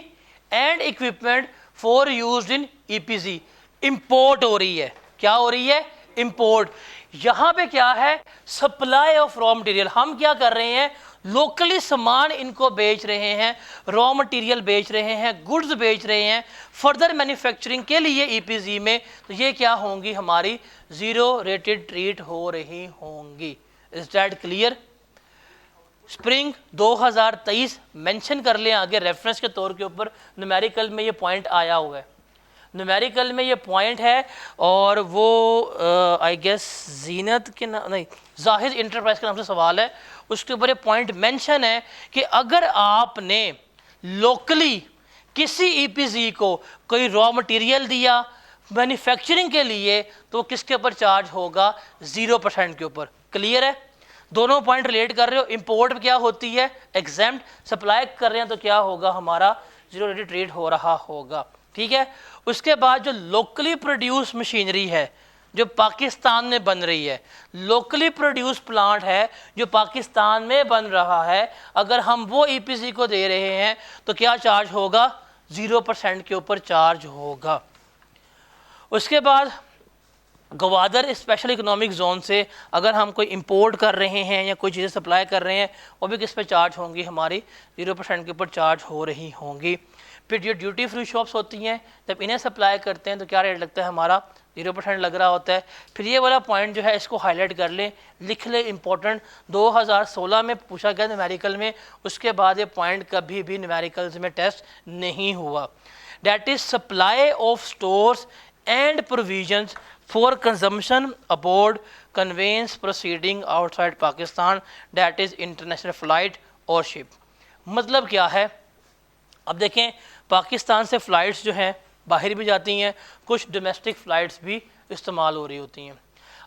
and equipment for used in e-PG. Import हो रही है, क्या हो रही है, इंपोर्ट। यहां पे क्या है, सप्लाई ऑफ रॉ मटेरियल। हम क्या कर रहे हैं, लोकली सामान इनको बेच रहे हैं, रॉ मटेरियल बेच रहे हैं, गुड्स बेच रहे हैं फर्दर मैन्युफैक्चरिंग के लिए ईपीजी में। तो ये क्या होंगी, हमारी जीरो रेटेड ट्रीट हो रही होंगी। Is that clear? Spring 2023 mention कर लें आगे रेफरेंस के तौर के ऊपर, न्यूमेरिकल में ये पॉइंट आया हुआ है, न्यूमेरिकल में ये पॉइंट है। और वो आई गेस जीनत के नाम नहीं, जाहिद इंटरप्राइज के नाम से सवाल है, उसके ऊपर ये पॉइंट मेंशन है कि अगर आपने लोकली किसी ईपीजी को कोई रॉ मटेरियल दिया मैन्युफैक्चरिंग के लिए, तो किसके ऊपर चार्ज होगा, 0% के ऊपर। क्लियर है? दोनों पॉइंट रिलेट कर रहे हो। इंपोर्ट क्या होती है, एग्जेम्प्ट, सप्लाई कर रहे हैं तो क्या होगा, हमारा जीरो रेटेड ट्रेड हो रहा होगा। ठीक है। उसके बाद जो लोकली प्रोड्यूस मशीनरी है जो पाकिस्तान में बन रही है, लोकली प्रोड्यूस प्लांट है जो पाकिस्तान में बन रहा है, अगर हम वो ईपीसी को दे रहे हैं तो क्या चार्ज होगा, 0% के ऊपर चार्ज होगा। उसके बाद गवादर स्पेशल इकोनॉमिक जोन से अगर हम कोई इंपोर्ट कर रहे हैं या कोई चीज़ें सप्लाई कर रहे हैं, वो भी किस पे चार्ज होंगी, हमारी 0% के ऊपर चार्ज हो रही होंगी। फिर जो ड्यूटी फ्री शॉप्स होती हैं, जब इन्हें सप्लाई करते हैं तो क्या रेट लगता है, हमारा 0% लग रहा होता है। फिर ये वाला पॉइंट जो है इसको हाईलाइट कर लें, लिख लें, इंपॉर्टेंट 2016 में पूछा गया न्यूमेरिकल में, उसके बाद ये पॉइंट कभी भी न्यूमेरिकल्स में टेस्ट नहीं हुआ। That is supply of stores and provisions for consumption aboard conveyances proceeding outside Pakistan, that is international flight और शिप। मतलब क्या है, अब देखें पाकिस्तान से फ़्लाइट्स जो हैं बाहर भी जाती हैं, कुछ डोमेस्टिक फ़्लाइट्स भी इस्तेमाल हो रही होती हैं।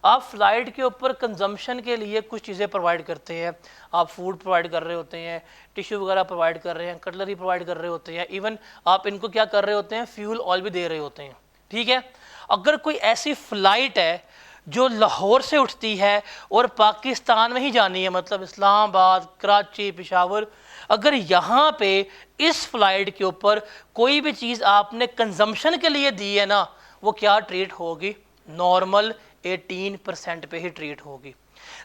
आप फ़्लाइट के ऊपर कंजम्पशन के लिए कुछ चीज़ें प्रोवाइड करते हैं, आप फूड प्रोवाइड कर रहे होते हैं, टिश्यू वगैरह प्रोवाइड कर रहे हैं, कटलरी प्रोवाइड कर रहे होते हैं, इवन आप इनको क्या कर रहे होते हैं, फ्यूल ऑयल भी दे रहे होते हैं। ठीक है। अगर कोई ऐसी फ़्लाइट है जो लाहौर से उठती है और पाकिस्तान में ही जानी है, मतलब इस्लामाबाद, कराची, पेशावर, अगर यहाँ पे इस फ्लाइट के ऊपर कोई भी चीज़ आपने कंजम्पशन के लिए दी है ना, वो क्या ट्रीट होगी, नॉर्मल 18% पे ही ट्रीट होगी।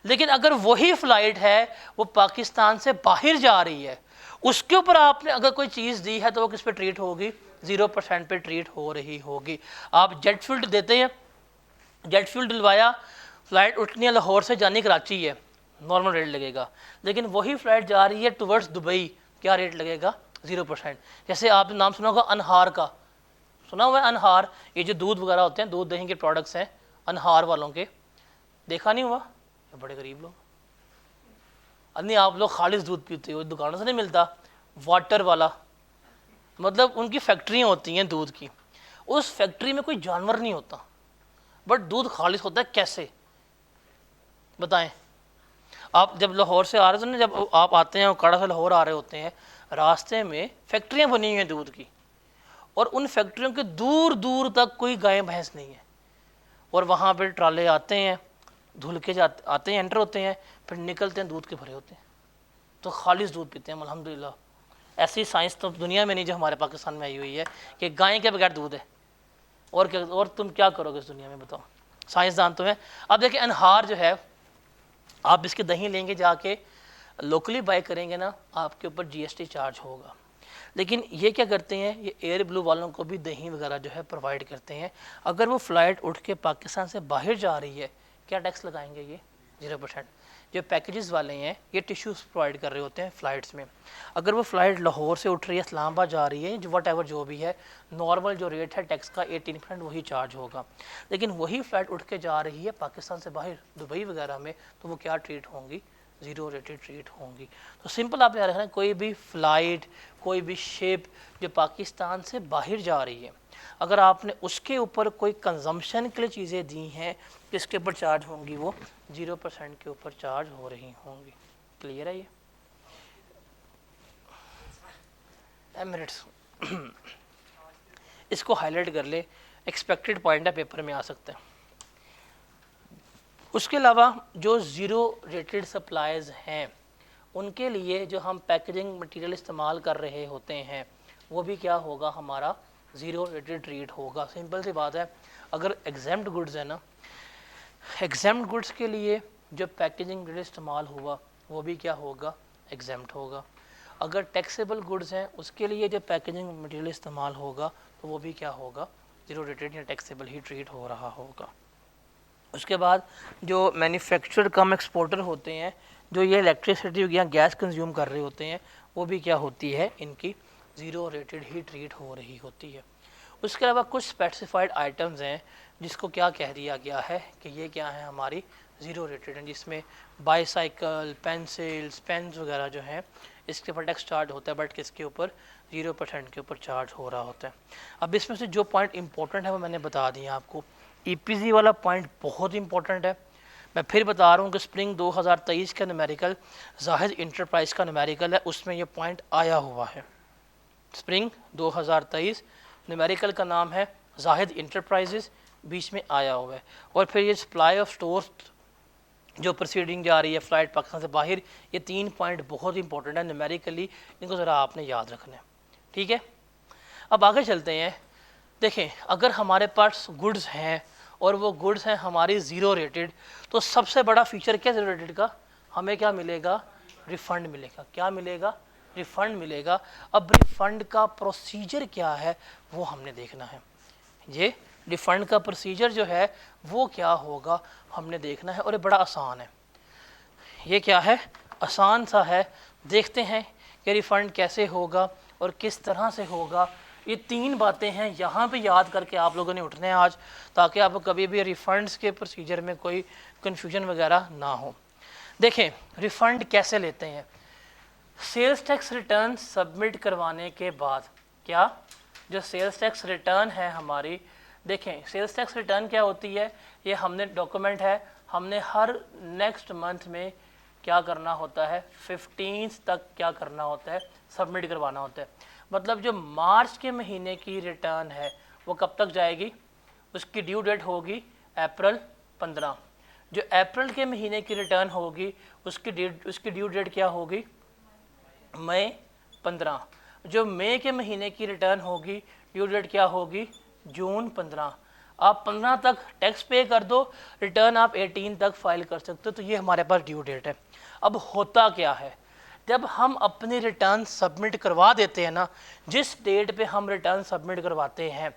लेकिन अगर वही फ्लाइट है वो पाकिस्तान से बाहर जा रही है, उसके ऊपर आपने अगर कोई चीज़ दी है तो वो किस पे ट्रीट होगी, 0% पे ट्रीट हो रही होगी। आप जेट फ्यूल देते हैं, जेट फ्यूल डलवाया, फ्लाइट उठनी है लाहौर से जानी कराची है, नॉर्मल रेट लगेगा। लेकिन वही फ्लाइट जा रही है टुवर्ड्स दुबई, क्या रेट लगेगा, 0%। जैसे आपने नाम सुना होगा अनहार का, सुना हुआ है अनहार, ये जो दूध वगैरह होते हैं, दूध दही के प्रोडक्ट्स हैं अनहार वालों के, देखा नहीं हुआ, ये बड़े गरीब लोग। नहीं, आप लोग खालिस दूध पीते हो, दुकानों से नहीं मिलता, वाटर वाला, मतलब उनकी फैक्ट्रियाँ होती हैं दूध की, उस फैक्ट्री में कोई जानवर नहीं होता बट दूध खालिस होता है। कैसे बताएं? आप जब लाहौर से आ रहे थे ना, जब आप आते हैं काड़ा से लाहौर आ रहे होते हैं, रास्ते में फैक्ट्रियाँ बनी हुई हैं दूध की, और उन फैक्ट्रियों के दूर दूर तक कोई गाय भैंस नहीं है, और वहाँ पर ट्राले आते हैं, धुल के जाते आते हैं, एंटर होते हैं, फिर निकलते हैं, दूध के भरे होते हैं, तो खालिस दूध पीते हैं अल्हम्दुलिल्लाह। ऐसी साइंस तो दुनिया में नहीं जो हमारे पाकिस्तान में आई हुई है कि गाय के बगैर दूध है, और क्या, और तुम क्या करोगे इस दुनिया में, बताओ, साइंसदान तो है। अब देखिए अनहार जो है, आप इसके दही लेंगे जाके लोकली बाय करेंगे ना, आपके ऊपर जीएसटी चार्ज होगा। लेकिन ये क्या करते हैं, ये एयर ब्लू वालों को भी दही वगैरह जो है प्रोवाइड करते हैं। अगर वो फ़्लाइट उठ के पाकिस्तान से बाहर जा रही है, क्या टैक्स लगाएंगे ये, 0%। जो पैकेजेस वाले हैं ये टिश्यूज़ प्रोवाइड कर रहे होते हैं फ़्लाइट्स में। अगर वो फ़्लाइट लाहौर से उठ रही है, इस्लामाबाद जा रही है, जो वट एवर जो भी है, नॉर्मल जो रेट है टैक्स का 18% वही चार्ज होगा। लेकिन वही फ़्लाइट उठ के जा रही है पाकिस्तान से बाहर दुबई वगैरह में, तो वो क्या ट्रीट होंगी, 0 रेटेड ट्रीट होंगी। तो सिंपल आप याद रखना, कोई भी फ़्लाइट, कोई भी शिप जो पाकिस्तान से बाहर जा रही है, अगर आपने उसके ऊपर कोई कंजम्पशन के लिए चीज़ें दी हैं, किसके ऊपर चार्ज होंगी, वो 0% के ऊपर चार्ज हो रही होंगी। क्लियर है ये? एमिरेट्स इसको हाईलाइट कर ले, एक्सपेक्टेड पॉइंट है, पेपर में आ सकता है। उसके अलावा जो ज़ीरो रेटेड सप्लाईज हैं उनके लिए जो हम पैकेजिंग मटेरियल इस्तेमाल कर रहे होते हैं वो भी क्या होगा, हमारा ज़ीरो रेटेड ट्रीट होगा। सिंपल सी बात है। अगर एग्जाम्ड गुड्स है ना, एग्जाम्ड गुड्स के लिए जो पैकेजिंग मटेरियल इस्तेमाल हुआ वो भी क्या होगा, एग्जाम्ड होगा। अगर टैक्सेबल गुड्स हैं उसके लिए जो पैकेजिंग मटेरियल इस्तेमाल होगा तो वो भी क्या होगा, ज़ीरो रेटेड या टैक्सेबल ही ट्रीट हो रहा होगा। उसके बाद जो मैन्युफैक्चरर कम एक्सपोर्टर होते हैं, जो ये इलेक्ट्रिसिटी या गैस कंज्यूम कर रहे होते हैं, वो भी क्या होती है, इनकी ज़ीरो रेटेड ही ट्रीट हो रही होती है। उसके अलावा कुछ स्पेसिफाइड आइटम्स हैं जिसको क्या कह दिया गया है कि ये क्या है, हमारी ज़ीरो रेटेड हैं, जिसमें बाईसाइकिल, पेंसिल्स, पेन्स वगैरह जो हैं इसके ऊपर टैक्स चार्ज होता है, बट किसके ऊपर, 0% के ऊपर चार्ज हो रहा होता है। अब इसमें से जो पॉइंट इंपॉर्टेंट है वो मैंने बता दिया आपको। EPZ वाला पॉइंट बहुत इंपॉर्टेंट है। मैं फिर बता रहा हूँ कि स्प्रिंग 2023 का न्यूमेरिकल जाहिद इंटरप्राइज का न्यूमेरिकल है, उसमें ये पॉइंट आया हुआ है। स्प्रिंग 2023 न्यूमेरिकल का नाम है जाहिद इंटरप्राइजेस, बीच में आया हुआ है। और फिर ये सप्लाई ऑफ स्टोर्स जो प्रोसीडिंग जा रही है फ्लाइट पाकिस्तान से बाहर, ये 3 पॉइंट बहुत इंपॉर्टेंट है न्यूमेरिकली, इनको ज़रा आपने याद रखना है। ठीक है, अब आगे चलते हैं। देखें, अगर हमारे पास गुड्स हैं और वो गुड्स हैं हमारी ज़ीरो रेटेड, तो सबसे बड़ा फीचर क्या ज़ीरो रेटेड का, हमें क्या मिलेगा, रिफ़ंड मिलेगा। क्या मिलेगा, रिफ़ंड मिलेगा। अब रिफ़ंड का प्रोसीजर क्या है वो हमने देखना है। ये रिफ़ंड का प्रोसीजर जो है वो क्या होगा हमने देखना है, और ये बड़ा आसान है। ये क्या है, आसान सा है। देखते हैं कि रिफ़ंड कैसे होगा और किस तरह से होगा। ये 3 बातें हैं, यहाँ पे याद करके आप लोगों ने उठने हैं आज, ताकि आपको कभी भी रिफ़ंड्स के प्रोसीजर में कोई कन्फ्यूजन वगैरह ना हो। देखें, रिफ़ंड कैसे लेते हैं। सेल्स टैक्स रिटर्न सबमिट करवाने के बाद, क्या जो सेल्स टैक्स रिटर्न है हमारी, देखें सेल्स टैक्स रिटर्न क्या होती है, ये हमने डॉक्यूमेंट है, हमने हर नेक्स्ट मंथ में क्या करना होता है, 15 तक क्या करना होता है, सबमिट करवाना होता है। मतलब जो मार्च के महीने की रिटर्न है वो कब तक जाएगी, उसकी ड्यू डेट होगी अप्रैल 15। जो अप्रैल के महीने की रिटर्न होगी उसकी ड्यू डेट क्या होगी, मई 15। जो मई के महीने की रिटर्न होगी ड्यू डेट क्या होगी, जून 15। आप 15 तक टैक्स पे कर दो, रिटर्न आप 18 तक फाइल कर सकते हो। तो ये हमारे पास ड्यू डेट है। अब होता क्या है, जब हम अपनी रिटर्न सबमिट करवा देते हैं ना, जिस डेट पे हम रिटर्न सबमिट करवाते हैं,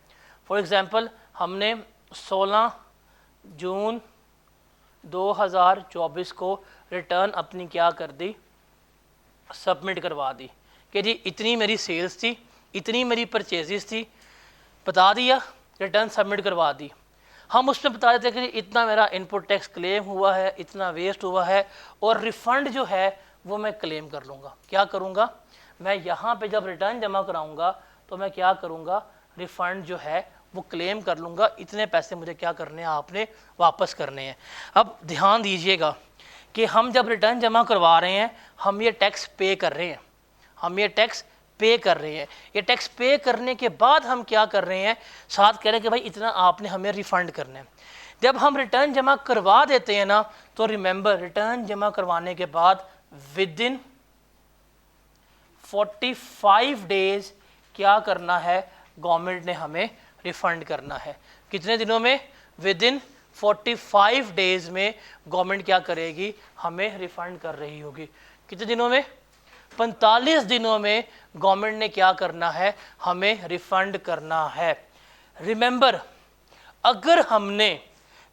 फॉर एग्ज़ाम्पल हमने 16 जून 2024 को रिटर्न अपनी क्या कर दी, सबमिट करवा दी कि जी इतनी मेरी सेल्स थी, इतनी मेरी परचेजेस थी, बता दिया, रिटर्न सबमिट करवा दी। हम उसमें बता देते हैं कि इतना मेरा इनपुट टैक्स क्लेम हुआ है, इतना वेस्ट हुआ है, और रिफ़ंड जो है वो मैं क्लेम कर लूँगा। क्या करूँगा, मैं यहाँ पे जब रिटर्न जमा कराऊँगा तो मैं क्या करूँगा, रिफ़ंड जो है वो क्लेम कर लूँगा। इतने पैसे मुझे क्या करने हैं, आपने वापस करने हैं। अब ध्यान दीजिएगा कि हम जब रिटर्न जमा करवा रहे हैं हम ये टैक्स पे कर रहे हैं, हम ये टैक्स पे कर रहे हैं। ये टैक्स पे करने के बाद हम क्या कर रहे हैं, साथ कह रहे हैं कि भाई इतना आपने हमें रिफ़ंड करना है। जब हम रिटर्न जमा करवा देते हैं ना, तो रिमेंबर रिटर्न जमा करवाने के बाद विद इन 45 डेज क्या करना है, गवर्नमेंट ने हमें रिफ़ंड करना है। कितने दिनों में, विद इन 45 डेज में गवर्नमेंट क्या करेगी, हमें रिफ़ंड कर रही होगी। कितने दिनों में, 45 दिनों में गवर्नमेंट ने क्या करना है, हमें रिफ़ंड करना है। रिमेंबर, अगर हमने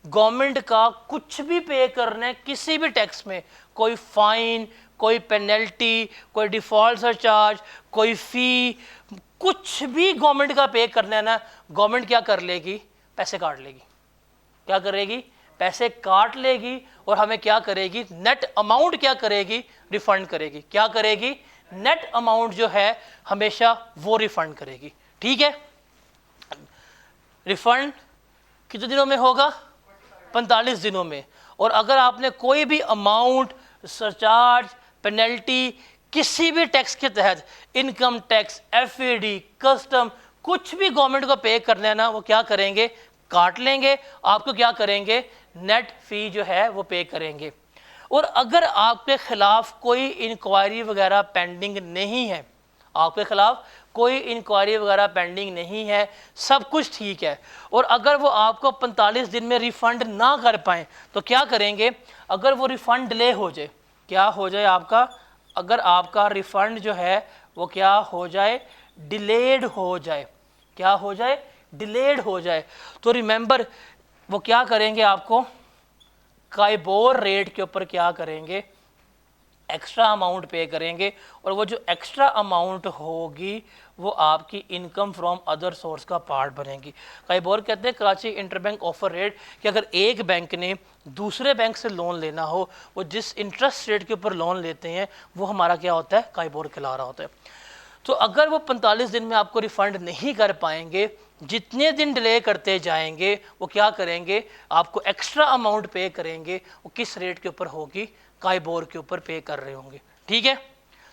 गवर्नमेंट का कुछ भी पे करना है, किसी भी टैक्स में, कोई फ़ाइन, कोई पेनल्टी, कोई डिफ़ॉल्ट सरचार्ज, कोई फ़ी, कुछ भी गवर्नमेंट का पे करना है ना, गवर्नमेंट क्या कर लेगी, पैसे काट लेगी। क्या करेगी, पैसे काट लेगी, और हमें क्या करेगी, नेट अमाउंट क्या करेगी, रिफ़ंड करेगी। क्या करेगी, नेट अमाउंट जो है हमेशा वो रिफ़ंड करेगी। ठीक है, रिफ़ंड कितने दिनों में होगा, 45 दिनों में। और अगर आपने कोई भी अमाउंट, सरचार्ज, पेनल्टी, किसी भी टैक्स के तहत, इनकम टैक्स, FAD, कस्टम, कुछ भी गवर्नमेंट को पे करना है ना, वो क्या करेंगे, काट लेंगे, आपको क्या करेंगे, नेट फ़ी जो है वो पे करेंगे। और अगर आपके खिलाफ कोई इंक्वायरी वगैरह पेंडिंग नहीं है, आपके खिलाफ कोई इंक्वायरी वगैरह पेंडिंग नहीं है, सब कुछ ठीक है, और अगर वो आपको 45 दिन में रिफ़ंड ना कर पाएँ तो क्या करेंगे? अगर वो रिफ़ंड डिले हो जाए, क्या हो जाए आपका, अगर आपका रिफ़ंड जो है वो क्या हो जाए, डिलेड हो जाए, क्या हो जाए, डिलेड हो जाए, तो रिमेंबर वो क्या करेंगे, आपको काइबोर रेट के ऊपर क्या करेंगे, एक्स्ट्रा अमाउंट पे करेंगे, और वो जो एक्स्ट्रा अमाउंट होगी वो आपकी इनकम फ्रॉम अदर सोर्स का पार्ट बनेगी। कई बार कहते हैं कराची इंटरबैंक ऑफर रेट कि अगर एक बैंक ने दूसरे बैंक से लोन लेना हो, वो जिस इंटरेस्ट रेट के ऊपर लोन लेते हैं वो हमारा क्या होता है, काइबोर खिला रहा होता है। तो अगर वो 45 दिन में आपको रिफ़ंड नहीं कर पाएंगे, जितने दिन डिले करते जाएंगे वो क्या करेंगे, आपको एक्स्ट्रा अमाउंट पे करेंगे, वो किस रेट के ऊपर होगी, काइबोर के ऊपर पे कर रहे होंगे। ठीक है,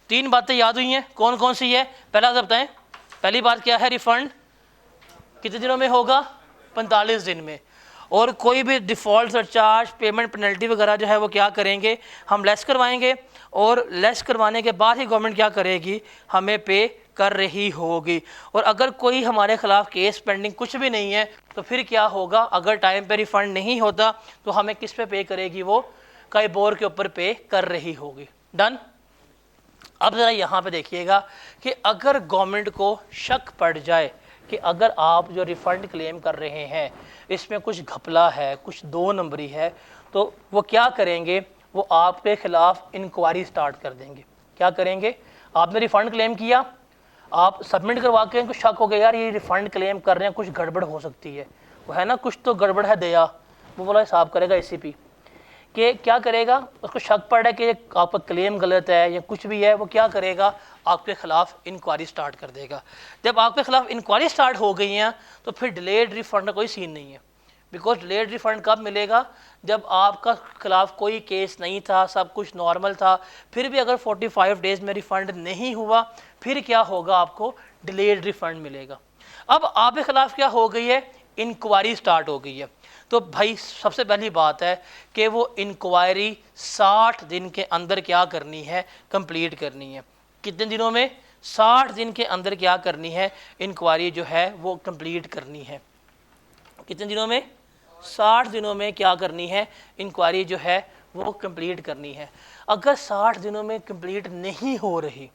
3 बातें याद हुई हैं, कौन कौन सी है, पहला सब बताएं। पहली बात क्या है, रिफ़ंड कितने दिनों में होगा, 45 दिन में, और कोई भी डिफ़ॉल्ट सरचार्ज, पेमेंट पेनल्टी वगैरह जो है वो क्या करेंगे, हम लेस करवाएंगे, और लेस करवाने के बाद ही गवर्नमेंट क्या करेगी, हमें पे कर रही होगी। और अगर कोई हमारे खिलाफ केस पेंडिंग कुछ भी नहीं है तो फिर क्या होगा, अगर टाइम पे रिफ़ंड नहीं होता तो हमें किस पे करेगी, वो काइबोर के ऊपर पे कर रही होगी। डन। अब ज़रा यहाँ पे देखिएगा कि अगर गवर्नमेंट को शक पड़ जाए कि अगर आप जो रिफ़ंड क्लेम कर रहे हैं इसमें कुछ घपला है, कुछ 2 नंबरी है, तो वो क्या करेंगे, वो आपके ख़िलाफ़ इंक्वायरी स्टार्ट कर देंगे। क्या करेंगे, आपने रिफ़ंड क्लेम किया, आप सबमिट करवा के इनको शक हो गया यार ये रिफ़ंड क्लेम कर रहे हैं, कुछ गड़बड़ हो सकती है, वो है ना, कुछ तो गड़बड़ है दया, वो बोला हिसाब करेगा ACP कि क्या करेगा, उसको शक पड़ रहा है कि आपका क्लेम गलत है या कुछ भी है, वो क्या करेगा, आपके ख़िलाफ़ इंक्वायरी स्टार्ट कर देगा। जब आपके ख़िलाफ़ इंक्वायरी स्टार्ट हो गई हैं तो फिर डिलेड रिफ़ंड का कोई सीन नहीं है, बिकॉज डिलेड रिफ़ंड कब मिलेगा, जब आपका खिलाफ़ कोई केस नहीं था, सब कुछ नॉर्मल था, फिर भी अगर 45 डेज़ में रिफ़ंड नहीं हुआ फिर क्या होगा, आपको डिलेड रिफ़ंड मिलेगा। अब आपके ख़िलाफ़ क्या हो गई है, इंक्वायरी स्टार्ट हो गई है, तो भाई सबसे पहली बात है कि वो इंक्वायरी 60 दिन के अंदर क्या करनी है, कंप्लीट करनी है। कितने दिनों में, 60 दिन के अंदर क्या करनी है, इंक्वायरी जो है वो कंप्लीट करनी है। कितने दिनों में, 60 दिनों में क्या करनी है, इंक्वायरी जो है वो कंप्लीट करनी है। अगर 60 दिनों में कंप्लीट नहीं हो रही,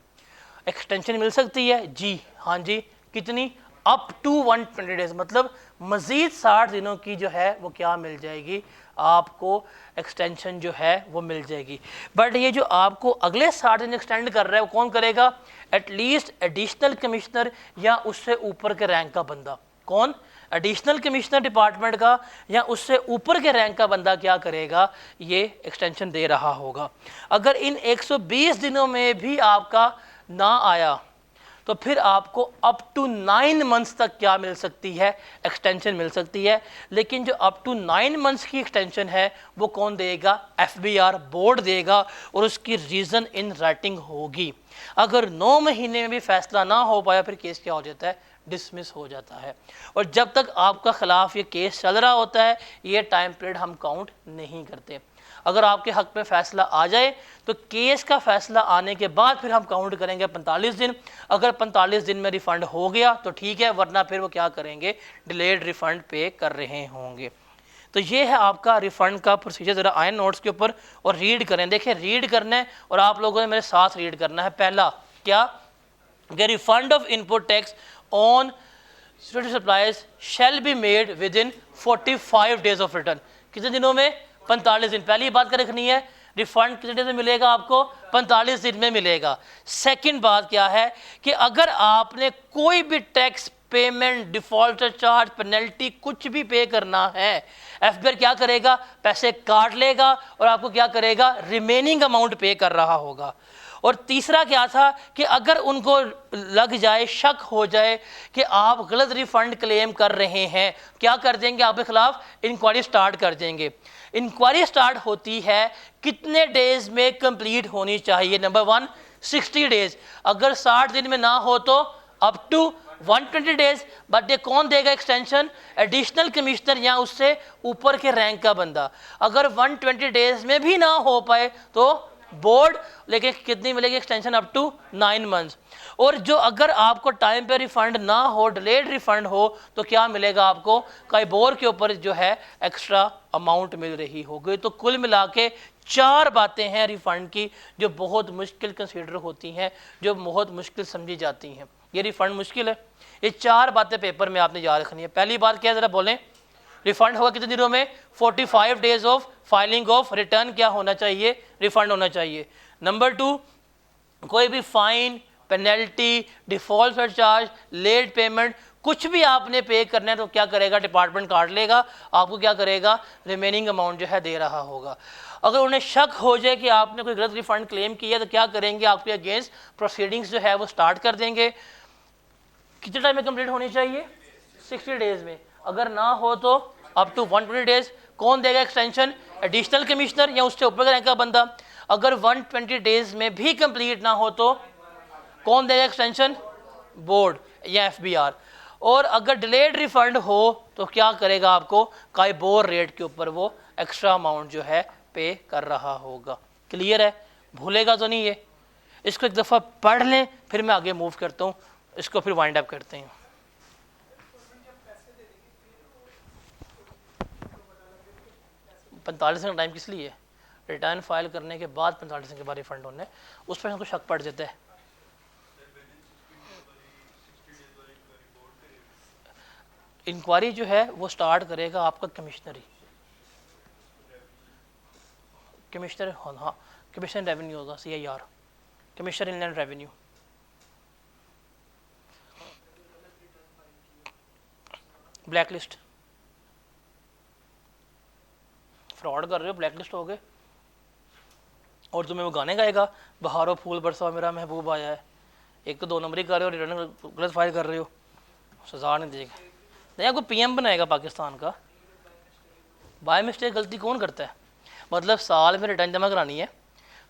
एक्सटेंशन मिल सकती है जी, हाँ जी, कितनी, अप टू 120 डेज, मतलब मज़ीद 60 दिनों की जो है वो क्या मिल जाएगी, आपको एक्सटेंशन जो है वो मिल जाएगी। बट ये जो आपको अगले 60 दिन एक्सटेंड कर रहा है वो कौन करेगा, एटलीस्ट एडिशनल कमिश्नर या उससे ऊपर के रैंक का बंदा। कौन, एडिशनल कमिश्नर डिपार्टमेंट का या उससे ऊपर के रैंक का बंदा क्या करेगा, ये एक्सटेंशन दे रहा होगा। अगर इन 120 दिनों में भी आपका ना आया तो फिर आपको अप टू 9 मंथ्स तक क्या मिल सकती है, एक्सटेंशन मिल सकती है। लेकिन जो अप टू 9 मंथ्स की एक्सटेंशन है वो कौन देगा, FBR बोर्ड देगा, और उसकी रीज़न इन राइटिंग होगी। अगर 9 महीने में भी फैसला ना हो पाया फिर केस क्या हो जाता है, डिसमिस हो जाता है। और जब तक आपका खिलाफ ये केस चल रहा होता है ये टाइम पीरियड हम काउंट नहीं करते। अगर आपके हक में फ़ैसला आ जाए तो केस का फ़ैसला आने के बाद फिर हम काउंट करेंगे 45 दिन। अगर 45 दिन में रिफ़ंड हो गया तो ठीक है, वरना फिर वो क्या करेंगे, डिलेड रिफ़ंड पे कर रहे होंगे। तो ये है आपका रिफ़ंड का प्रोसीजर। ज़रा आए नोट्स के ऊपर और रीड करें। देखिए रीड करना है और आप लोगों ने मेरे साथ रीड करना है। पहला क्या, refund of input tax on supplies shall be made with in 45 days of return. कितने दिनों में, 45 दिन। पहली बात क्या रखनी है, रिफंड कितने दिन में मिलेगा आपको, 45 दिन में मिलेगा। सेकंड बात क्या है कि अगर आपने कोई भी tax payment, default charge, penalty कुछ भी पे करना है, FBR क्या करेगा, पैसे काट लेगा और आपको क्या करेगा, रिमेनिंग अमाउंट पे कर रहा होगा। और तीसरा क्या था कि अगर उनको लग जाए, शक हो जाए कि आप गलत रिफंड क्लेम कर रहे हैं, क्या कर देंगे, आपके खिलाफ इंक्वायरी स्टार्ट कर देंगे। इंक्वायरी स्टार्ट होती है कितने डेज में कंप्लीट होनी चाहिए, नंबर 1 60 डेज। अगर 60 दिन में ना हो तो अप टू 120 डेज, बट ये कौन देगा एक्सटेंशन? एडिशनल कमिश्नर या उससे ऊपर के रैंक का बंदा। अगर 120 डेज में भी ना हो पाए तो बोर्ड, लेकिन कितनी मिलेगी एक्सटेंशन? Up to 9 months. और जो अगर आपको टाइम पे रिफंड ना हो, डिलेड रिफंड हो, तो क्या मिलेगा आपको? काइबोर के ऊपर जो है एक्स्ट्रा अमाउंट मिल रही होगी। तो कुल मिला के 4 बातें हैं रिफंड की जो बहुत मुश्किल कंसीडर होती हैं, जो बहुत मुश्किल समझी जाती हैं। ये रिफंड मुश्किल है, ये 4 बातें पेपर में आपने याद रखनी है। पहली बात क्या है ज़रा बोलें? रिफंड होगा कितने दिनों में? 45 days of filing of return क्या होना चाहिए? रिफंड होना चाहिए। नंबर 2, कोई भी fine, penalty, default surcharge, late payment, कुछ भी आपने पे करना है तो क्या करेगा? डिपार्टमेंट काट लेगा, आपको क्या करेगा? रिमेनिंग अमाउंट जो है दे रहा होगा। अगर उन्हें शक हो जाए कि आपने कोई गलत रिफंड क्लेम किया तो क्या करेंगे? आपके अगेंस्ट प्रोसीडिंग्स जो है वो स्टार्ट कर देंगे। कितने टाइम में कंप्लीट होनी चाहिए? 60 डेज में। अगर ना हो तो अप टू 120 डेज। कौन देगा एक्सटेंशन? एडिशनल कमिश्नर या उससे ऊपर रैंक का बंदा। अगर 120 डेज में भी कंप्लीट ना हो तो कौन देगा एक्सटेंशन? बोर्ड या एफबीआर। और अगर डिलेड रिफंड हो तो क्या करेगा? आपको काइबोर रेट के ऊपर वो एक्स्ट्रा अमाउंट जो है पे कर रहा होगा। क्लियर है? भूलेगा तो नहीं ये? इसको एक दफ़ा पढ़ लें, फिर मैं आगे मूव करता हूँ, इसको फिर वाइंड अप करते हैं। पैंतालीस दिन का टाइम किस लिए? रिटर्न फाइल करने के बाद 45 दिन के बाद रिफंड होने, उस पर हमको शक पड़ जाता है। इंक्वायरी जो है वो स्टार्ट करेगा आपका कमिश्नर कमिश्नर, हाँ कमिश्नर रेवेन्यू होगा, CIR, commissioner inland revenue. Black list, fraud कर रहे हो, ब्लैक लिस्ट हो गए। और तुम्हें वो गाने गाएगा, बहारो फूल बरसा मेरा महबूब आया है। एक तो 2 नंबर ही कर रहे हो, रिटर्न गलत फाइल कर रहे हो, सजा नहीं देगा। नहीं, आपको PM बनाएगा पाकिस्तान का। बाय मिस्टेक गलती कौन करता है? मतलब साल में रिटर्न जमा करानी है,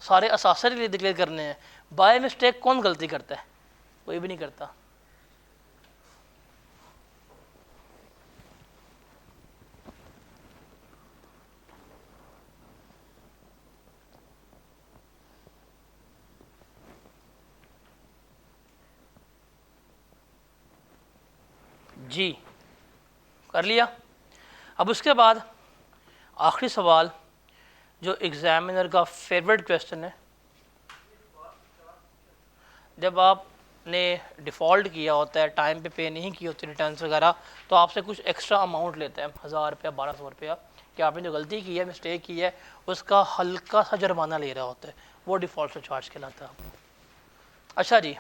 सारे असासर के लिए डिक्लेयर करने हैं, बाय मिस्टेक कौन गलती करता है? कोई भी नहीं करता। जी कर लिया। अब उसके बाद आखिरी सवाल जो एग्जामिनर का फेवरेट क्वेश्चन है, जब आपने डिफ़ॉल्ट किया होता है, टाइम पे नहीं की होती रिटर्न्स वगैरह, तो आपसे कुछ एक्स्ट्रा अमाउंट लेते हैं, 1000 रुपया 1200 रुपया, कि आपने जो गलती की है, मिस्टेक की है, उसका हल्का सा जुर्माना ले रहा होता है, वो डिफ़ॉल्ट चार्ज कहलाता है। अच्छा जी,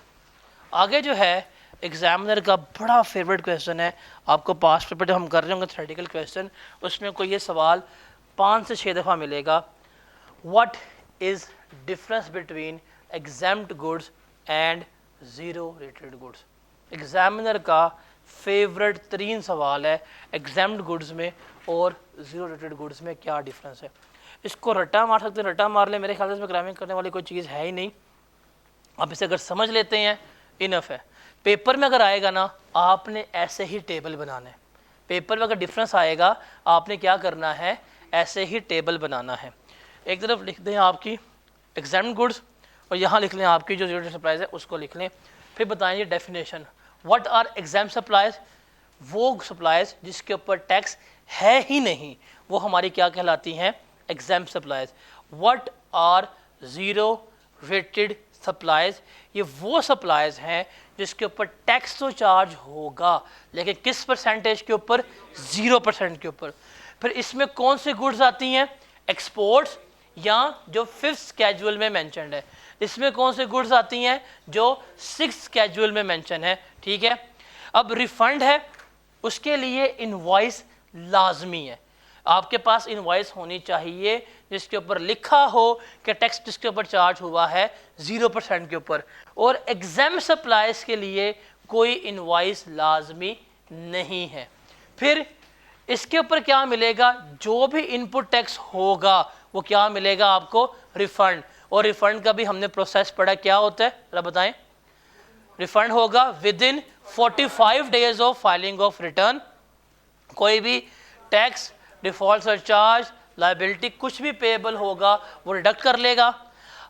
आगे जो है एग्जामिनर का बड़ा फेवरेट क्वेश्चन है, आपको पास्ट पेपर जब हम कर रहे होंगे थ्योरेटिकल क्वेश्चन, उसमें कोई ये सवाल 5 से 6 दफ़ा मिलेगा। What is difference between exempt goods and zero rated goods? Examiner का फेवरेट तरीन सवाल है, एग्जाम्प्ट गुड्स में और ज़ीरो रेटेड गुड्स में क्या डिफरेंस है। इसको रट्टा मार सकते हैं, रट्टा मार ले, मेरे ख्याल से इसमें क्राइमिंग करने वाली कोई चीज़ है ही नहीं। आप इसे अगर समझ लेते हैं इनफ है। पेपर में अगर आएगा ना, आपने ऐसे ही टेबल बनाना है। पेपर में अगर डिफरेंस आएगा, आपने क्या करना है? ऐसे ही टेबल बनाना है। एक तरफ लिख दें आपकी एग्जाम्प्ट गुड्स और यहाँ लिख लें आपकी जो ज़ीरो सप्लाइज है उसको लिख लें। फिर बताएंगे definition. What are exempt supplies? वो सप्लाइज जिसके ऊपर टैक्स है ही नहीं, वो हमारी क्या कहलाती हैं? Exempt supplies. What are zero rated supplies? ये वो सप्लाइज हैं जिसके ऊपर टैक्स तो चार्ज होगा, लेकिन किस परसेंटेज के ऊपर? 0% के ऊपर। फिर इसमें कौन सी गुड्स आती हैं? एक्सपोर्ट्स या जो 5th स्केड्यूल में मेंशन्ड है। इसमें कौन सी गुड्स आती हैं? जो 6th स्केड्यूल में मेंशन है। ठीक है, अब रिफंड है, उसके लिए इनवॉइस लाजमी है। आपके पास इनवॉइस होनी चाहिए जिसके ऊपर लिखा हो कि टैक्स जिसके ऊपर चार्ज हुआ है 0% के ऊपर। और एग्जाम सप्लाइज के लिए कोई इनवॉइस लाजमी नहीं है। फिर इसके ऊपर क्या मिलेगा? जो भी इनपुट टैक्स होगा वो क्या मिलेगा आपको? रिफंड। और रिफंड का भी हमने प्रोसेस पढ़ा, क्या होता है जरा बताएं? रिफंड होगा with in 45 days of filing of return. कोई भी टैक्स, डिफॉल्ट सरचार्ज, लाइबिलिटी कुछ भी पेएबल होगा वो डिडक्ट कर लेगा।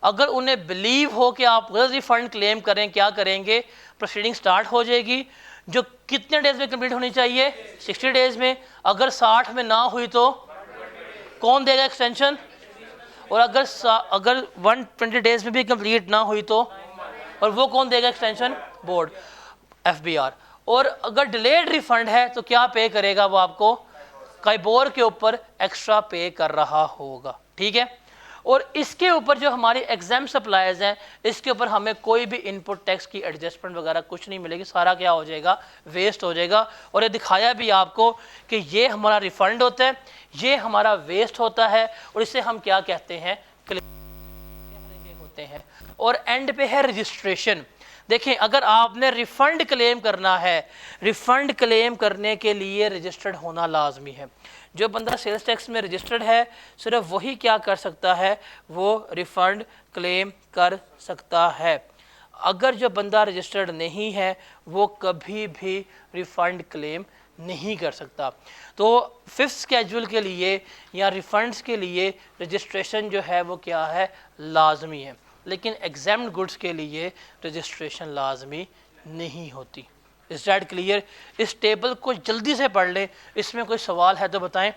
अगर उन्हें बिलीव हो कि आप गलत रिफंड क्लेम करें, क्या करेंगे, प्रोसीडिंग स्टार्ट हो जाएगी, जो कितने डेज में कंप्लीट होनी चाहिए, 60 डेज में। अगर 60 में ना हुई तो कौन देगा एक्सटेंशन, और अगर 120 डेज में भी कंप्लीट ना हुई तो, और वो कौन देगा एक्सटेंशन, बोर्ड, FBR। और अगर डिलेड रिफंड है तो क्या पे करेगा, वो आपको काइबोर के ऊपर एक्स्ट्रा पे कर रहा होगा, ठीक है। और इसके ऊपर जो हमारी एग्जाम सप्लायर्स हैं, इसके ऊपर हमें कोई भी इनपुट टैक्स की एडजस्टमेंट वगैरह कुछ नहीं मिलेगी, सारा क्या हो जाएगा, वेस्ट हो जाएगा। और ये दिखाया भी आपको कि ये हमारा रिफंड होता है, ये हमारा वेस्ट होता है, और इसे हम क्या कहते हैं, क्लेम होते हैं। और एंड पे है रजिस्ट्रेशन। देखें, अगर आपने रिफंड क्लेम करना है, रिफंड क्लेम करने के लिए रजिस्टर्ड होना लाजमी है। जो बंदा सेल्स टैक्स में रजिस्टर्ड है सिर्फ वही क्या कर सकता है, वो रिफंड क्लेम कर सकता है। अगर जो बंदा रजिस्टर्ड नहीं है वो कभी भी रिफंड क्लेम नहीं कर सकता। तो 5th स्केड्यूल के लिए या रिफंड्स के लिए रजिस्ट्रेशन जो है वो क्या है, लाजमी है। लेकिन एग्जाम्ड गुड्स के लिए रजिस्ट्रेशन लाजमी नहीं होती। Is that clear? इस टेबल को जल्दी से पढ़ लें, इसमें कोई सवाल है तो बताएं।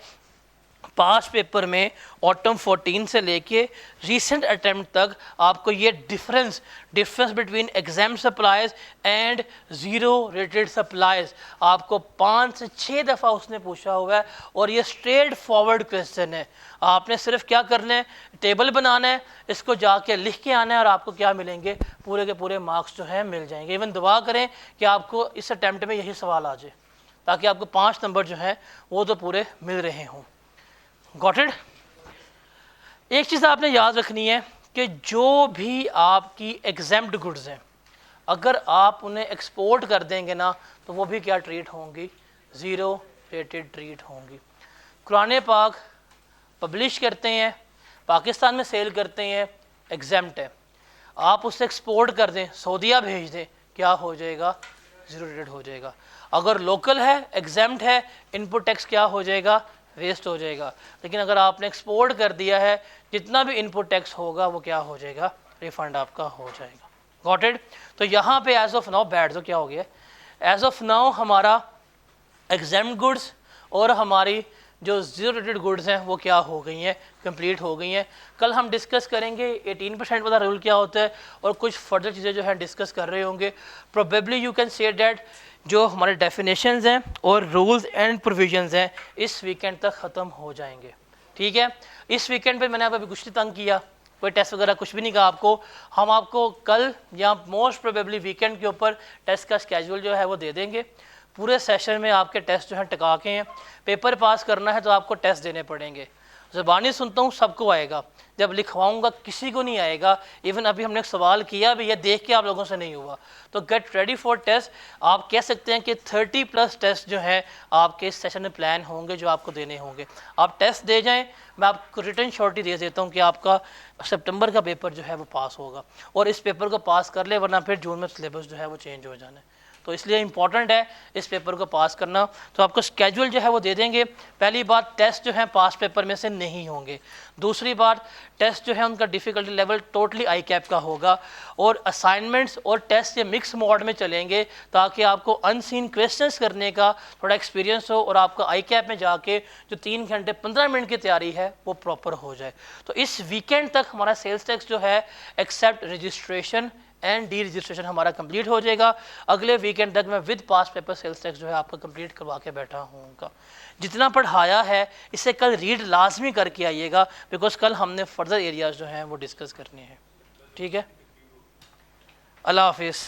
पास पेपर में ऑटम 14 से लेके रीसेंट अटेम्प्ट तक आपको ये difference between exam supplies and zero rated supplies आपको 5 से 6 दफ़ा उसने पूछा हुआ है। और ये स्ट्रेट फॉरवर्ड क्वेश्चन है। आपने सिर्फ क्या करना है, टेबल बनाना है, इसको जाके लिख के आना है, और आपको क्या मिलेंगे, पूरे के पूरे मार्क्स जो हैं मिल जाएंगे। इवन दुआ करें कि आपको इस अटेम्प्ट में यही सवाल आ जाए, ताकि आपको 5 नंबर जो हैं वो तो पूरे मिल रहे हों। Got it? एक चीज़ आपने याद रखनी है कि जो भी आपकी एग्जेम्प्ट गुड्स हैं, अगर आप उन्हें एक्सपोर्ट कर देंगे ना तो वो भी क्या ट्रीट होंगी, ज़ीरो रेटेड ट्रीट होंगी। कुरान पाक पब्लिश करते हैं, पाकिस्तान में सेल करते हैं, एग्जेम्प्ट है, आप उससे एक्सपोर्ट कर दें, सऊदीया भेज दें, क्या हो जाएगा, ज़ीरो रेटेड हो जाएगा। अगर लोकल है, एग्जेम्प्ट है, इनपुट टैक्स क्या हो जाएगा, वेस्ट हो जाएगा। लेकिन अगर आपने एक्सपोर्ट कर दिया है, जितना भी इनपुट टैक्स होगा वो क्या हो जाएगा, रिफंड आपका हो जाएगा। Got it? तो यहाँ पे एज ऑफ नाउ बैठ दो, क्या हो गया, एज ऑफ नाउ हमारा एग्जाम गुड्स और हमारी जो ज़ीरो रेटेड गुड्स हैं वो क्या हो गई हैं, कंप्लीट हो गई हैं। कल हम डिस्कस करेंगे 18% वाला रूल क्या होता है, और कुछ फर्दर चीज़ें जो हैं डिस्कस कर रहे होंगे। Probably you can say that जो हमारे डेफिनेशंस हैं और रूल्स एंड प्रोविजंस हैं इस वीकेंड तक ख़त्म हो जाएंगे, ठीक है। इस वीकेंड पे मैंने अभी कुछ नहीं तंग किया, कोई टेस्ट वगैरह कुछ भी नहीं कहा आपको। हम आपको कल या मोस्ट प्रोबेबली वीकेंड के ऊपर टेस्ट का स्केड्यूल जो है वो दे देंगे। पूरे सेशन में आपके टेस्ट जो हैं टिका के हैं। पेपर पास करना है तो आपको टेस्ट देने पड़ेंगे। ज़बानी सुनता हूँ सबको आएगा, जब लिखवाऊंगा किसी को नहीं आएगा। इवन अभी हमने एक सवाल किया भी, ये देख के आप लोगों से नहीं हुआ। तो गेट रेडी फॉर टेस्ट। आप कह सकते हैं कि 30+ टेस्ट जो हैं आपके इस सेशन में प्लान होंगे, जो आपको देने होंगे। आप टेस्ट दे जाएं, मैं आपको रिटर्न श्योरिटी दे देता हूँ कि आपका सितंबर का पेपर जो है वो पास होगा। और इस पेपर को पास कर ले, वरना फिर जून में सिलेबस जो है वो चेंज हो जाना है। तो इसलिए इंपॉर्टेंट है इस पेपर को पास करना। तो आपको स्केड्यूल जो है वो दे देंगे। पहली बात, टेस्ट जो है पास पेपर में से नहीं होंगे। दूसरी बात, टेस्ट जो है उनका difficulty level totally I cap का होगा। और असाइनमेंट्स और टेस्ट ये मिक्स मोड में चलेंगे, ताकि आपको अनसीन क्वेश्चंस करने का थोड़ा एक्सपीरियंस हो, और आपका आई कैप में जाके जो 3 घंटे 15 मिनट की तैयारी है वो प्रॉपर हो जाए। तो इस वीकेंड तक हमारा सेल्स टैक्स जो है except registration and deregistration हमारा कंप्लीट हो जाएगा। अगले वीकेंड तक मैं with past paper sales tax जो है आपको कंप्लीट करवा के बैठा हूँ। जितना पढ़ाया है इसे कल रीड लाजमी करके आइएगा, बिकॉज कल हमने फर्दर एरियाज जो हैं वो डिस्कस करने हैं, ठीक है। अल्लाह हाफिज़।